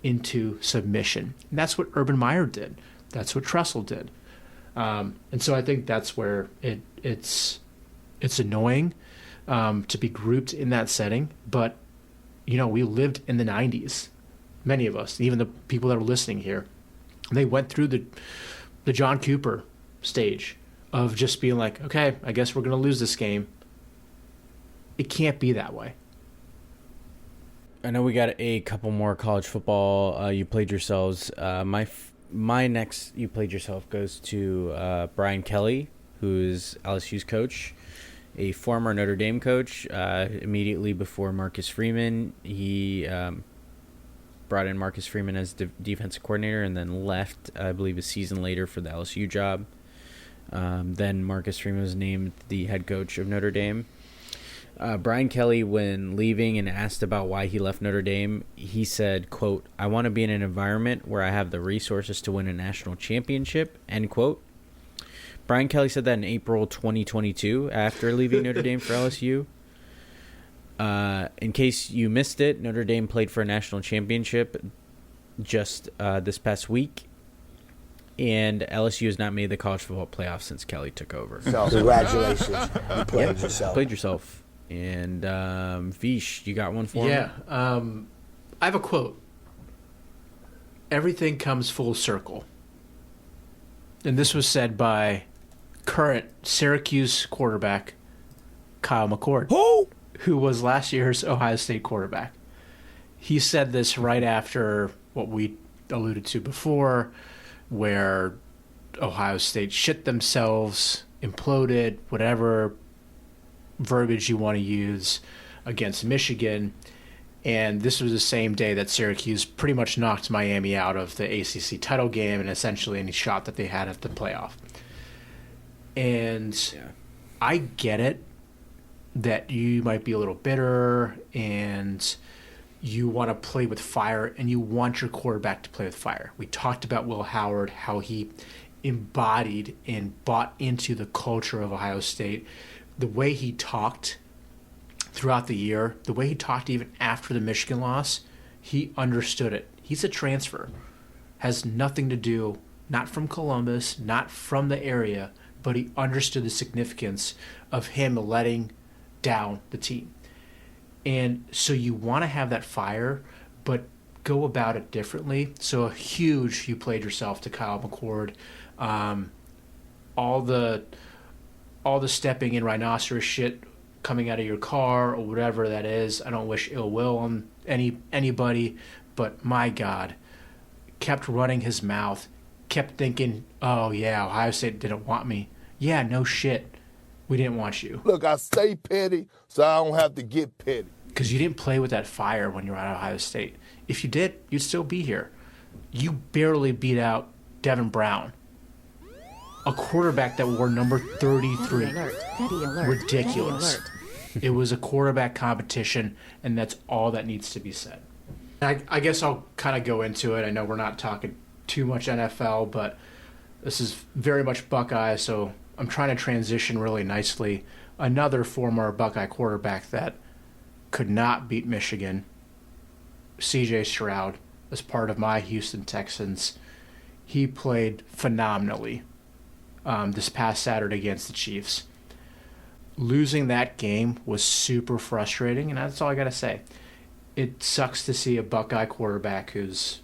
into submission. And that's what Urban Meyer did. That's what Tressel did. And so I think that's where it's annoying to be grouped in that setting. But, we lived in the 90s, many of us, even the people that are listening here. They went through the John Cooper stage of just being like, okay, I guess we're going to lose this game. It can't be that way. I know we got a couple more college football. You played yourselves. My next you played yourself goes to Brian Kelly, who's LSU's coach, a former Notre Dame coach. Immediately before Marcus Freeman, he brought in Marcus Freeman as defensive coordinator and then left, I believe, a season later for the LSU job. Then Marcus Freeman was named the head coach of Notre Dame. Brian Kelly, when leaving and asked about why he left Notre Dame, he said, quote, "I want to be in an environment where I have the resources to win a national championship," end quote. Brian Kelly said that in April 2022 after leaving Notre Dame for LSU. In case you missed it, Notre Dame played for a national championship just this past week, and LSU has not made the college football playoff since Kelly took over. So congratulations, you played yourself. Played yourself. And Vish, you got one for me? Yeah. I have a quote. Everything comes full circle. And this was said by current Syracuse quarterback Kyle McCord, who was last year's Ohio State quarterback. He said this right after what we alluded to before, where Ohio State shit themselves, imploded, whatever verbiage you want to use, against Michigan. And this was the same day that Syracuse pretty much knocked Miami out of the ACC title game and essentially any shot that they had at the playoff. And I get it that you might be a little bitter and you want to play with fire and you want your quarterback to play with fire. We talked about Will Howard, how he embodied and bought into the culture of Ohio State. The way he talked throughout the year, the way he talked even after the Michigan loss, he understood it. He's a transfer. Has nothing to do, not from Columbus, not from the area, but he understood the significance of him letting down the team. And so you want to have that fire, but go about it differently. So a huge, you played yourself to Kyle McCord. All the stepping in rhinoceros shit coming out of your car or whatever that is. I don't wish ill will on anybody, but my God, kept running his mouth, kept thinking, oh yeah, Ohio State didn't want me. Yeah, no shit. We didn't want you. Look, I stay petty so I don't have to get petty. Because you didn't play with that fire when you were at Ohio State. If you did, you'd still be here. You barely beat out Devin Brown, a quarterback that wore number 33. Petty alert. Petty alert. Ridiculous. Petty alert. It was a quarterback competition, and that's all that needs to be said. I guess I'll kind of go into it. I know we're not talking too much NFL, but this is very much Buckeye, so I'm trying to transition really nicely. Another former Buckeye quarterback that could not beat Michigan, C.J. Stroud, as part of my Houston Texans. He played phenomenally this past Saturday against the Chiefs. Losing that game was super frustrating, and that's all I got to say. It sucks to see a Buckeye quarterback who's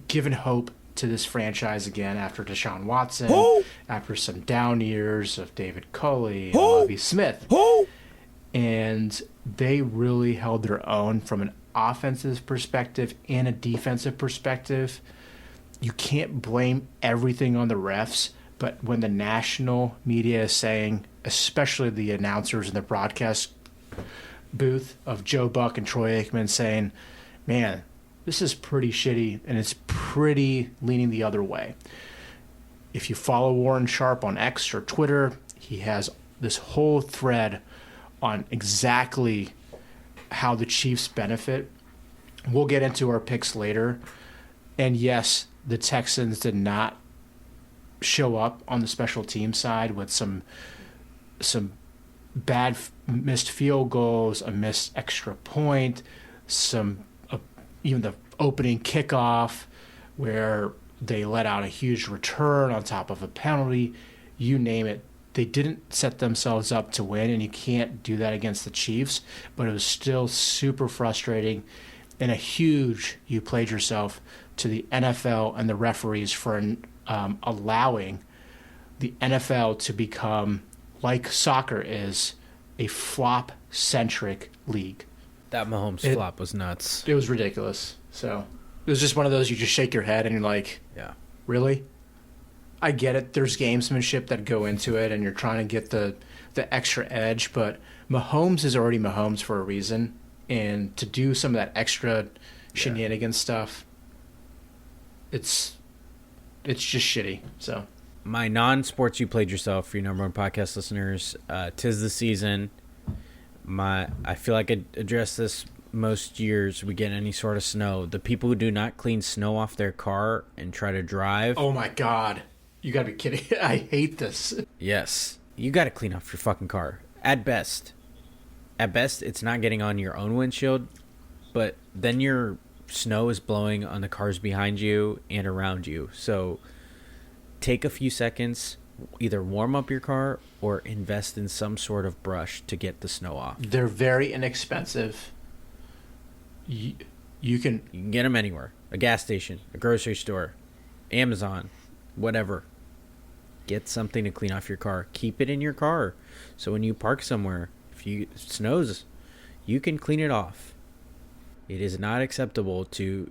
given hope to this franchise again after Deshaun Watson, after some down years of David Culley and Bobby Smith. And they really held their own from an offensive perspective and a defensive perspective. You can't blame everything on the refs, but when the national media is saying, especially the announcers in the broadcast booth of Joe Buck and Troy Aikman saying, man, this is pretty shitty and it's pretty leaning the other way. If you follow Warren Sharp on X or Twitter, he has this whole thread on exactly how the Chiefs benefit. We'll get into our picks later. And yes, the Texans did not show up on the special team side with some bad missed field goals, a missed extra point, even the opening kickoff where they let out a huge return on top of a penalty. You name it. They didn't set themselves up to win, and you can't do that against the Chiefs, but it was still super frustrating and a huge you played yourself to the NFL and the referees for allowing the NFL to become, like soccer is, a flop-centric league. That Mahomes flop was nuts. It was ridiculous. So it was just one of those you just shake your head and you're like, Yeah. Really? I get it. There's gamesmanship that go into it, and you're trying to get the extra edge. But Mahomes is already Mahomes for a reason, and to do some of that extra shenanigans stuff, it's just shitty. So my non-sports you played yourself for your number one podcast listeners. 'Tis the season. I feel like I address this most years we get any sort of snow. The people who do not clean snow off their car and try to drive. Oh my God. You gotta be kidding. I hate this. Yes. You gotta clean off your fucking car. At best, it's not getting on your own windshield, but then your snow is blowing on the cars behind you and around you. So take a few seconds, either warm up your car or invest in some sort of brush to get the snow off. They're very inexpensive. You can get them anywhere. A gas station, a grocery store, Amazon, whatever. Get something to clean off your car. Keep it in your car. So when you park somewhere, if it snows, you can clean it off. It is not acceptable to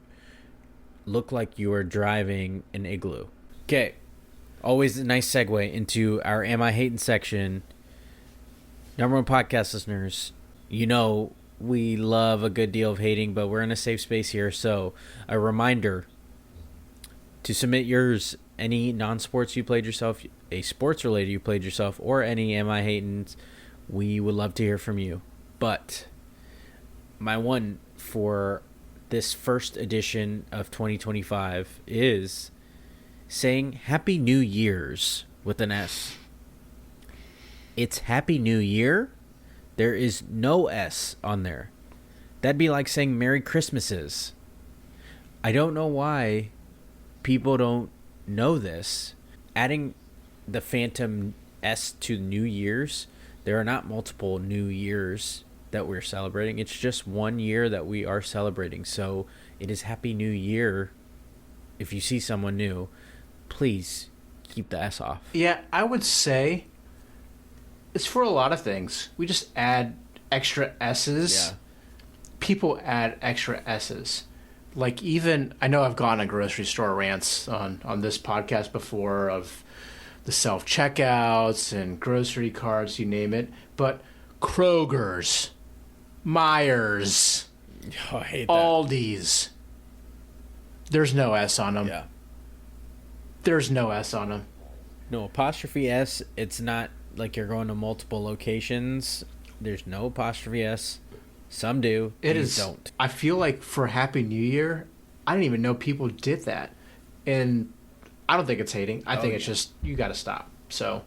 look like you are driving an igloo. Okay. Always a nice segue into our Am I Hating section. Number one podcast listeners, you know we love a good deal of hating, but we're in a safe space here. So a reminder to submit yours, any non-sports you played yourself, a sports related you played yourself, or any Am I Hating, we would love to hear from you. But my one for this first edition of 2025 is saying Happy New Year's with an S. It's Happy New Year. There is no S on there. That'd be like saying Merry Christmases. I don't know why people don't know this. Adding the phantom S to New Year's, there are not multiple New Years that we're celebrating. It's just one year that we are celebrating. So it is Happy New Year. If you see someone new, please keep the S off. Yeah, I would say it's for a lot of things. We just add extra S's. Yeah. People add extra S's. Like, even, I know I've gone on grocery store rants on this podcast before of the self-checkouts and grocery carts, you name it. But Kroger's, Myers, Oh, I hate that. Aldi's, there's no S on them. Yeah. There's no S on them. No apostrophe S. It's not like you're going to multiple locations. There's no apostrophe S. Some do. It These is. don't. I feel like for Happy New Year, I didn't even know people did that, and I don't think it's hating. I think it's just you got to stop. So,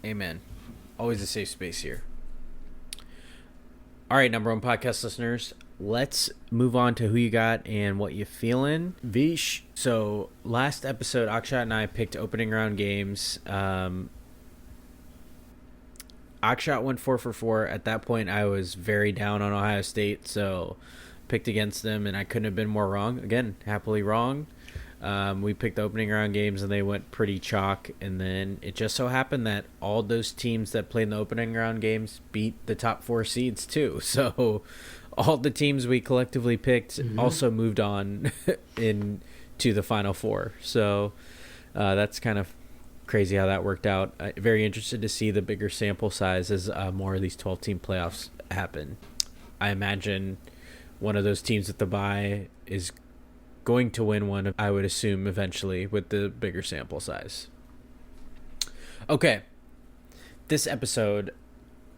Amen. Always a safe space here. All right, number one podcast listeners, let's move on to who you got and what you feeling. Vish, so last episode, Akshat and I picked opening round games. Akshat went 4 for 4. At that point, I was very down on Ohio State, so picked against them, and I couldn't have been more wrong. Again, happily wrong. We picked the opening round games, and they went pretty chalk. And then it just so happened that all those teams that played in the opening round games beat the top 4 seeds too. So all the teams we collectively picked also moved on into the Final Four. So that's kind of crazy how that worked out. Very interested to see the bigger sample size as more of these 12-team playoffs happen. I imagine one of those teams with the bye is going to win one, I would assume, eventually with the bigger sample size. Okay. This episode,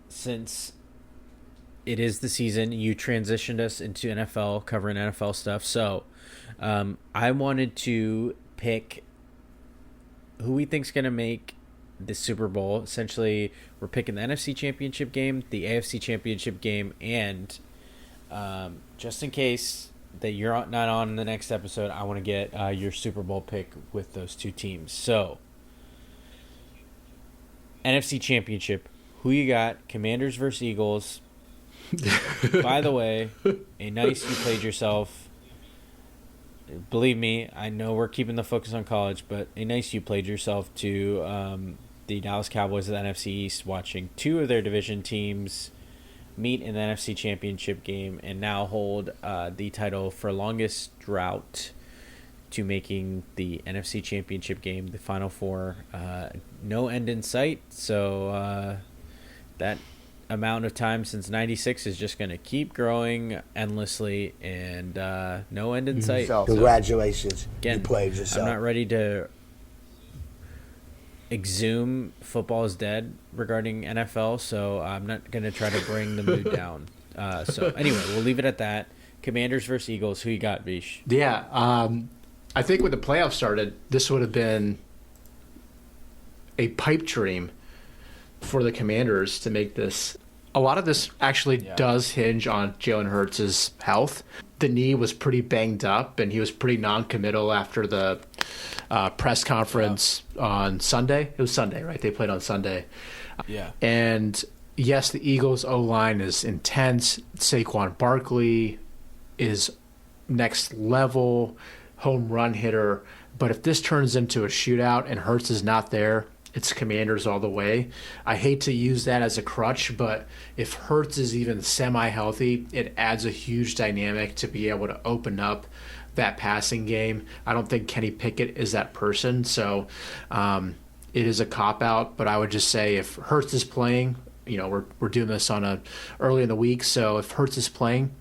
since it is the season, you transitioned us into NFL, covering NFL stuff. So I wanted to pick who we think's going to make the Super Bowl. Essentially, we're picking the NFC Championship game, the AFC Championship game, and just in case that you're not on the next episode, I want to get your Super Bowl pick with those two teams. So, NFC Championship, who you got? Commanders versus Eagles. By the way, a nice you played yourself. Believe me, I know we're keeping the focus on college, but a nice you played yourself to the Dallas Cowboys of the NFC East, watching two of their division teams meet in the NFC Championship game and now hold the title for longest drought to making the NFC Championship game, the Final Four. No end in sight, so that amount of time since 96 is just going to keep growing endlessly, and no end in sight. Congratulations. Again, you played yourself. I'm not ready to exhume football is dead regarding NFL, so I'm not going to try to bring the mood down. So anyway, we'll leave it at that. Commanders versus Eagles. Who you got, Vish? yeah, I think when the playoffs started, this would have been a pipe dream for the Commanders to make this. A lot of this actually does hinge on Jalen Hurts' health. The knee was pretty banged up, and he was pretty non-committal after the press conference on Sunday. It was Sunday, right? They played on Sunday. Yeah. And yes, the Eagles' O-line is intense. Saquon Barkley is next level home run hitter. But if this turns into a shootout and Hurts is not there, it's Commanders all the way. I hate to use that as a crutch, but if Hurts is even semi-healthy, it adds a huge dynamic to be able to open up that passing game. I don't think Kenny Pickett is that person, so it is a cop-out, but I would just say if Hurts is playing, we're doing this on early in the week, so if Hurts is playing,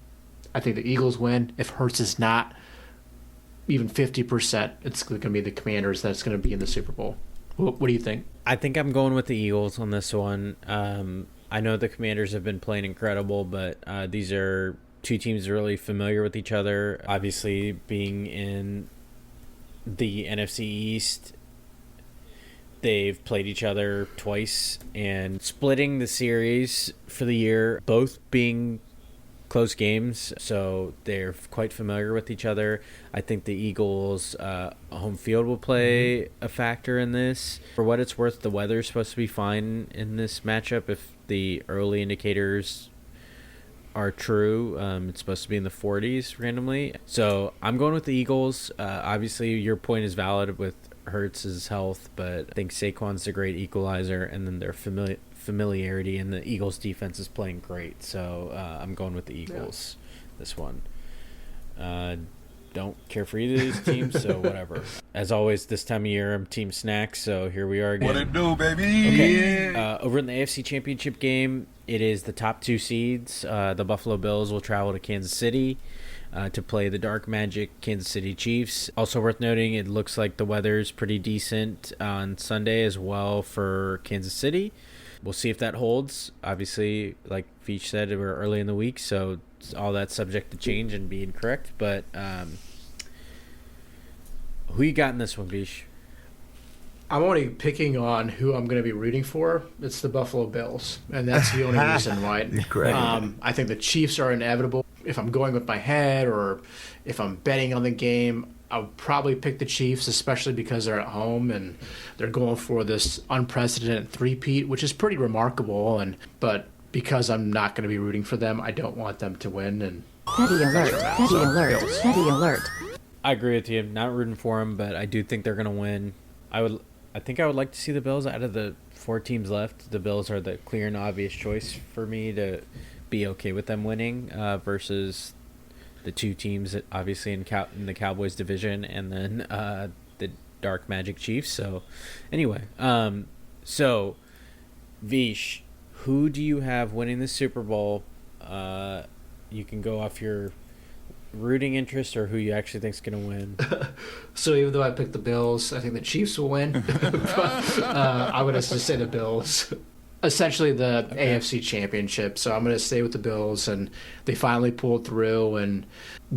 I think the Eagles win. If Hurts is not, even 50%, it's going to be the Commanders that's going to be in the Super Bowl. What do you think? I think I'm going with the Eagles on this one. I know the Commanders have been playing incredible, but these are two teams really familiar with each other. Obviously, being in the NFC East, they've played each other twice and splitting the series for the year, both being close games, so they're quite familiar with each other. I think the Eagles' home field will play a factor in this. For what it's worth, the weather's supposed to be fine in this matchup if the early indicators are true. It's supposed to be in the 40s randomly. So I'm going with the Eagles. Obviously, your point is valid with Hurts' health, but I think Saquon's a great equalizer, and then their familiarity, and the Eagles' defense is playing great. So I'm going with the Eagles this one. Don't care for either of these teams, so whatever. As always, this time of year, I'm Team Snacks, so here we are again. What it do, baby? Okay. Over in the AFC Championship game, it is the top two seeds. The Buffalo Bills will travel to Kansas City to play the Dark Magic Kansas City Chiefs. Also worth noting, it looks like the weather's pretty decent on Sunday as well for Kansas City. We'll see if that holds. Obviously, like Vish said, we're early in the week, so all that's subject to change and be incorrect. But who you got in this one, Vish? I'm only picking on who I'm going to be rooting for. It's the Buffalo Bills, and that's the only reason why. I think the Chiefs are inevitable. If I'm going with my head or if I'm betting on the game, I would probably pick the Chiefs, especially because they're at home and they're going for this unprecedented three-peat, which is pretty remarkable. But because I'm not going to be rooting for them, I don't want them to win. And Petty alert, petty alert, petty alert. I agree with you. Not rooting for them, but I do think they're going to win. I think I would like to see the Bills out of the four teams left. The Bills are the clear and obvious choice for me to be okay with them winning versus the two teams that obviously in the Cowboys division and then the Dark Magic Chiefs. So anyway, so Vish, who do you have winning the Super Bowl? You can go off your rooting interest or who you actually think is going to win. So even though I picked the Bills, I think the Chiefs will win. But, I'm going to just say the Bills. Essentially the AFC Championship. So I'm going to stay with the Bills, and they finally pulled through and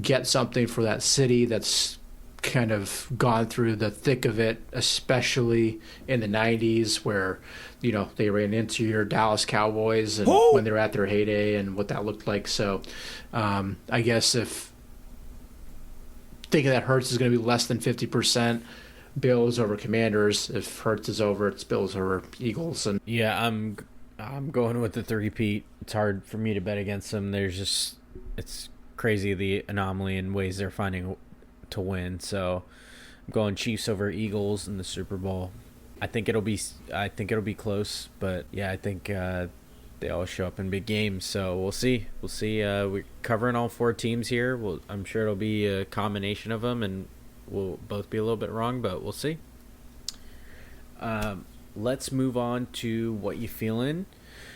get something for that city that's kind of gone through the thick of it, especially in the 90s where, they ran into your Dallas Cowboys and when they were at their heyday and what that looked like. So I guess if thinking that Hurts is going to be less than 50%, Bills over Commanders. If Hurts is over, it's Bills over Eagles. And yeah, I'm going with the three-peat. It's hard for me to bet against them. It's crazy the anomaly and ways they're finding to win. So I'm going Chiefs over Eagles in the Super Bowl. I think it'll be close, but yeah, I think they all show up in big games. So we'll see. We're covering all four teams here. I'm sure it'll be a combination of them, and we'll both be a little bit wrong, but we'll see. Let's move on to what you feeling.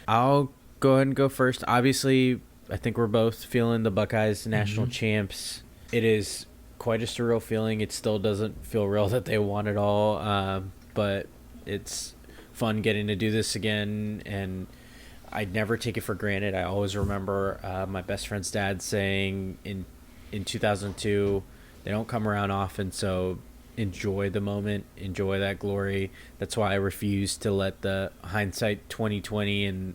I'll go ahead and go first. Obviously, I think we're both feeling the Buckeyes national champs. It is quite a surreal feeling. It still doesn't feel real that they won it all, but it's fun getting to do this again, and I'd never take it for granted. I always remember my best friend's dad saying in 2002, they don't come around often, so enjoy the moment, enjoy that glory. That's why I refuse to let the hindsight 2020 and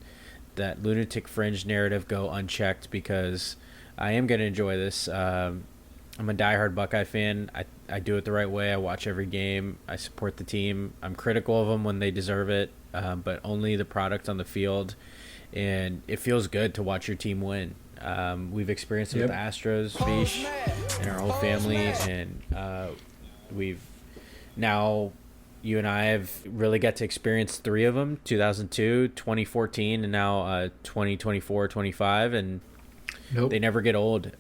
that lunatic fringe narrative go unchecked, because I am going to enjoy this. I'm a diehard Buckeye fan. I do it the right way. I watch every game. I support the team. I'm critical of them when they deserve it, but only the product on the field. And it feels good to watch your team win. We've experienced it with the Astros, Vish, and our whole family, and we've now you and I have really got to experience 3 of them: 2002, 2014, and now 2024, 25, and they never get old.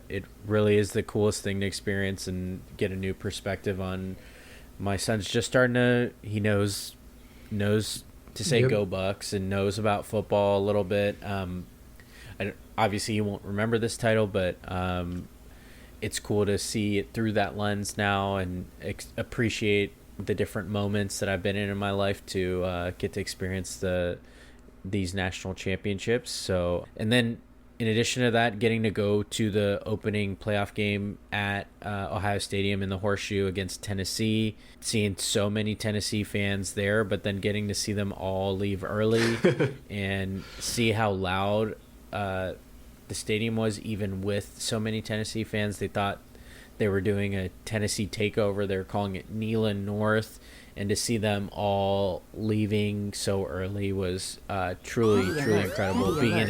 It really is the coolest thing to experience and get a new perspective on. My son's just starting to, he knows to say go Bucks and knows about football a little bit. Obviously he won't remember this title, but it's cool to see it through that lens now and appreciate the different moments that I've been in my life to get to experience these national championships. So, and then in addition to that, getting to go to the opening playoff game at Ohio Stadium in the Horseshoe against Tennessee, seeing so many Tennessee fans there, but then getting to see them all leave early and see how loud the stadium was, even with so many Tennessee fans. They thought they were doing a Tennessee takeover. They were calling it Neyland North. And to see them all leaving so early was truly incredible. Being in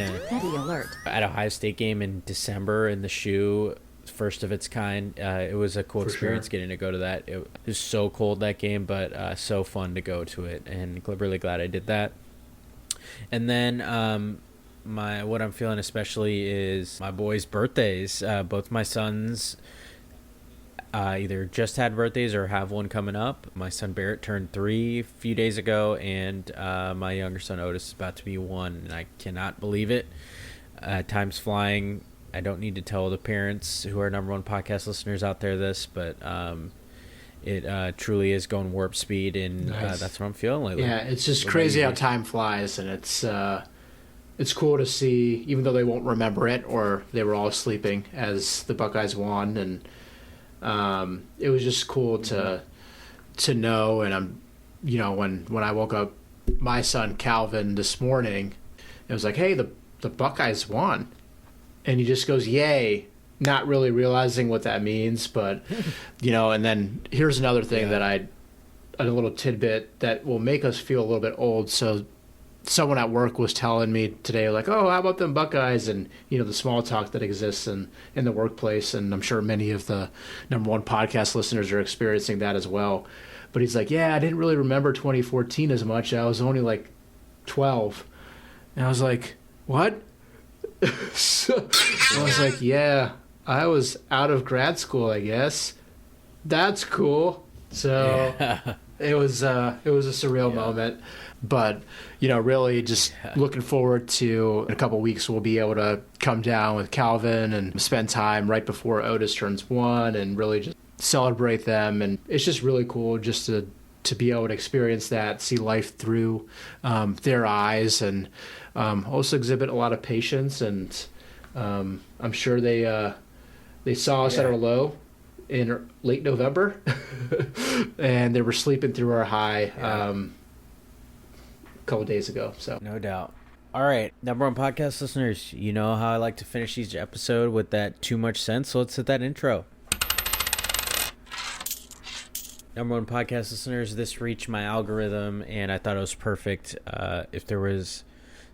at Ohio State game in December in the shoe, first of its kind, it was a cool experience getting to go to that. It was so cold that game, but so fun to go to it, and really glad I did that. And then what I'm feeling especially is my boys' birthdays. Both my sons either just had birthdays or have one coming up. My son Barrett turned 3 a few days ago, and my younger son Otis is about to be 1, and I cannot believe it. Time's flying. I don't need to tell the parents who are number 1 podcast listeners out there this, but it truly is going warp speed, and that's what I'm feeling lately. Yeah, it's just crazy how time flies, and it's cool to see, even though they won't remember it or they were all sleeping as the Buckeyes won, and it was just cool to know. And I'm, when I woke up my son Calvin this morning, it was like, hey, the Buckeyes won, and he just goes, yay, not really realizing what that means. But and then here's another thing that a little tidbit that will make us feel a little bit old. So someone at work was telling me today, like, oh, how about them Buckeyes? And, the small talk that exists in the workplace. And I'm sure many of the number 1 podcast listeners are experiencing that as well. But he's like, yeah, I didn't really remember 2014 as much. I was only like 12. And I was like, what? So I was like, yeah, I was out of grad school, I guess. That's cool. So it was a surreal moment. But, really just looking forward to, in a couple of weeks, we'll be able to come down with Calvin and spend time right before Otis turns 1 and really just celebrate them. And it's just really cool just to be able to experience that, see life through their eyes, and also exhibit a lot of patience. And I'm sure they saw us at our low in late November, and they were sleeping through our high couple days ago. So no doubt. All right, number 1 podcast listeners, you know how I like to finish each episode with that too much sense, so let's hit that intro. Number 1 podcast listeners, this reached my algorithm, and I thought it was perfect. If there was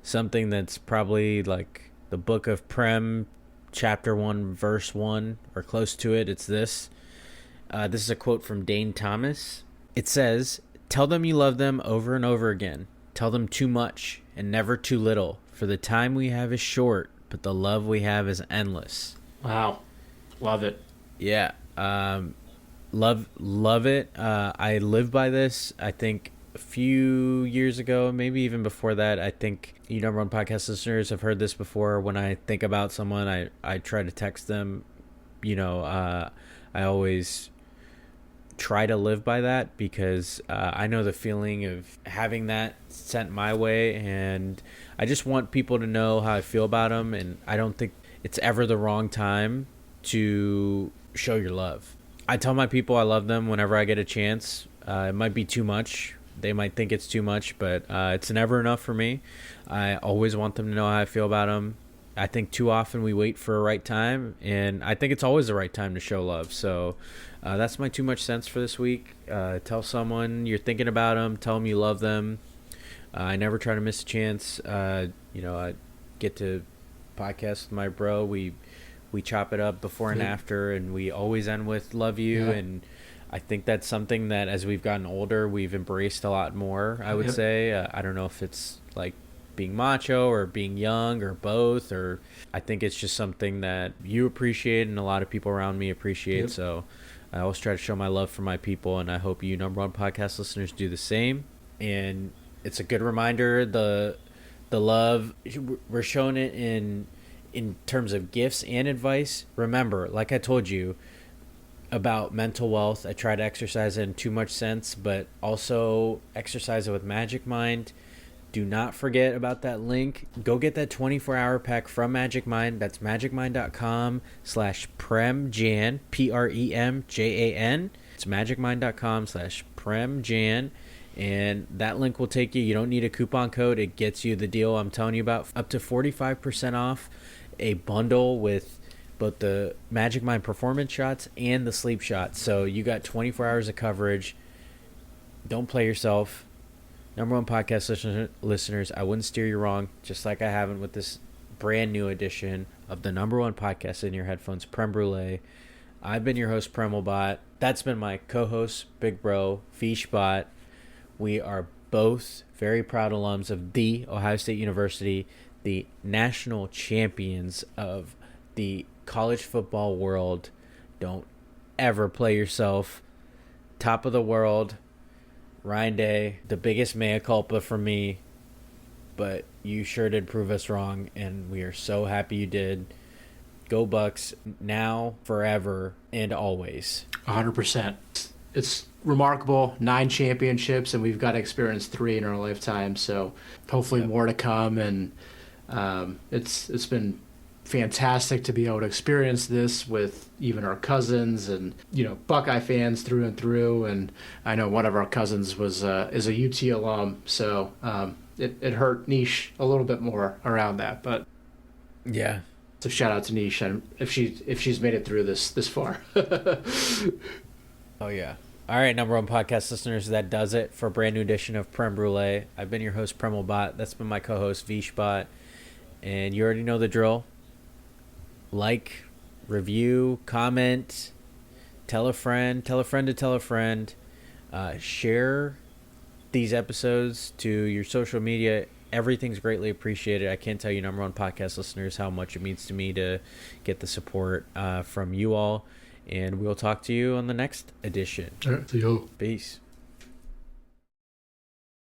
something that's probably like the book of Prem, chapter 1, verse 1, or close to it, it's this. This is a quote from Dane Thomas. It says, "Tell them you love them over and over again. Tell them too much and never too little, for the time we have is short, but the love we have is endless." Wow. Love it. Yeah. Love it. I live by this. I think a few years ago, maybe even before that, I think number 1 podcast listeners have heard this before. When I think about someone, I try to text them. I always try to live by that, because I know the feeling of having that sent my way, and I just want people to know how I feel about them, and I don't think it's ever the wrong time to show your love. I tell my people I love them whenever I get a chance. It might be too much. They might think it's too much, but it's never enough for me. I always want them to know how I feel about them. I think too often we wait for a right time, and I think it's always the right time to show love. So that's my too much sense for this week. Tell someone you're thinking about them. Tell them you love them. I never try to miss a chance. I get to podcast with my bro. We chop it up before and after, and we always end with love you. And I think that's something that as we've gotten older, we've embraced a lot more, I would say. I don't know if it's like being macho or being young or both, or I think it's just something that you appreciate and a lot of people around me appreciate. So I always try to show my love for my people, and I hope you number one podcast listeners do the same. And it's a good reminder, the love, we're showing it in terms of gifts and advice. Remember, like I told you about mental wealth, I try to exercise it in Too Much Sense, but also exercise it with Magic Mind. Do not forget about that link. Go get that 24-hour pack from Magic Mind. That's magicmind.com/premjan, PREMJAN. It's magicmind.com/premjan. And that link will take you. You don't need a coupon code. It gets you the deal I'm telling you about. Up to 45% off a bundle with both the Magic Mind performance shots and the sleep shots. So you got 24 hours of coverage. Don't play yourself. Number one podcast listeners, I wouldn't steer you wrong, just like I haven't with this brand new edition of the number one podcast in your headphones, Prem Brulee. I've been your host, Premal Bhatt. That's been my co-host, Big Bro, Vish Bhatt. We are both very proud alums of the Ohio State University, the national champions of the college football world. Don't ever play yourself. Top of the world. Ryan Day, the biggest mea culpa for me, but you sure did prove us wrong, and we are so happy you did. Go Bucks, now, forever, and always. 100%. It's remarkable. 9 championships, and we've got to experience 3 in our lifetime, so hopefully more to come, and it's been fantastic to be able to experience this with even our cousins and, you know, Buckeye fans through and through. And I know one of our cousins is a UT alum, so it hurt Niche a little bit more around that. But yeah, so shout out to Niche, and if she's made it through this far. Oh yeah. All right, number one podcast listeners, that does it for a brand new edition of Prem Brulee. I've been your host, Premal Bhatt. That's been my co-host, Vish Bhatt. And you already know the drill. Like, review, comment, tell a friend to tell a friend. Share these episodes to your social media. Everything's greatly appreciated. I can't tell you, number one podcast listeners, how much it means to me to get the support from you all. And we'll talk to you on the next edition. All right, see you. Peace.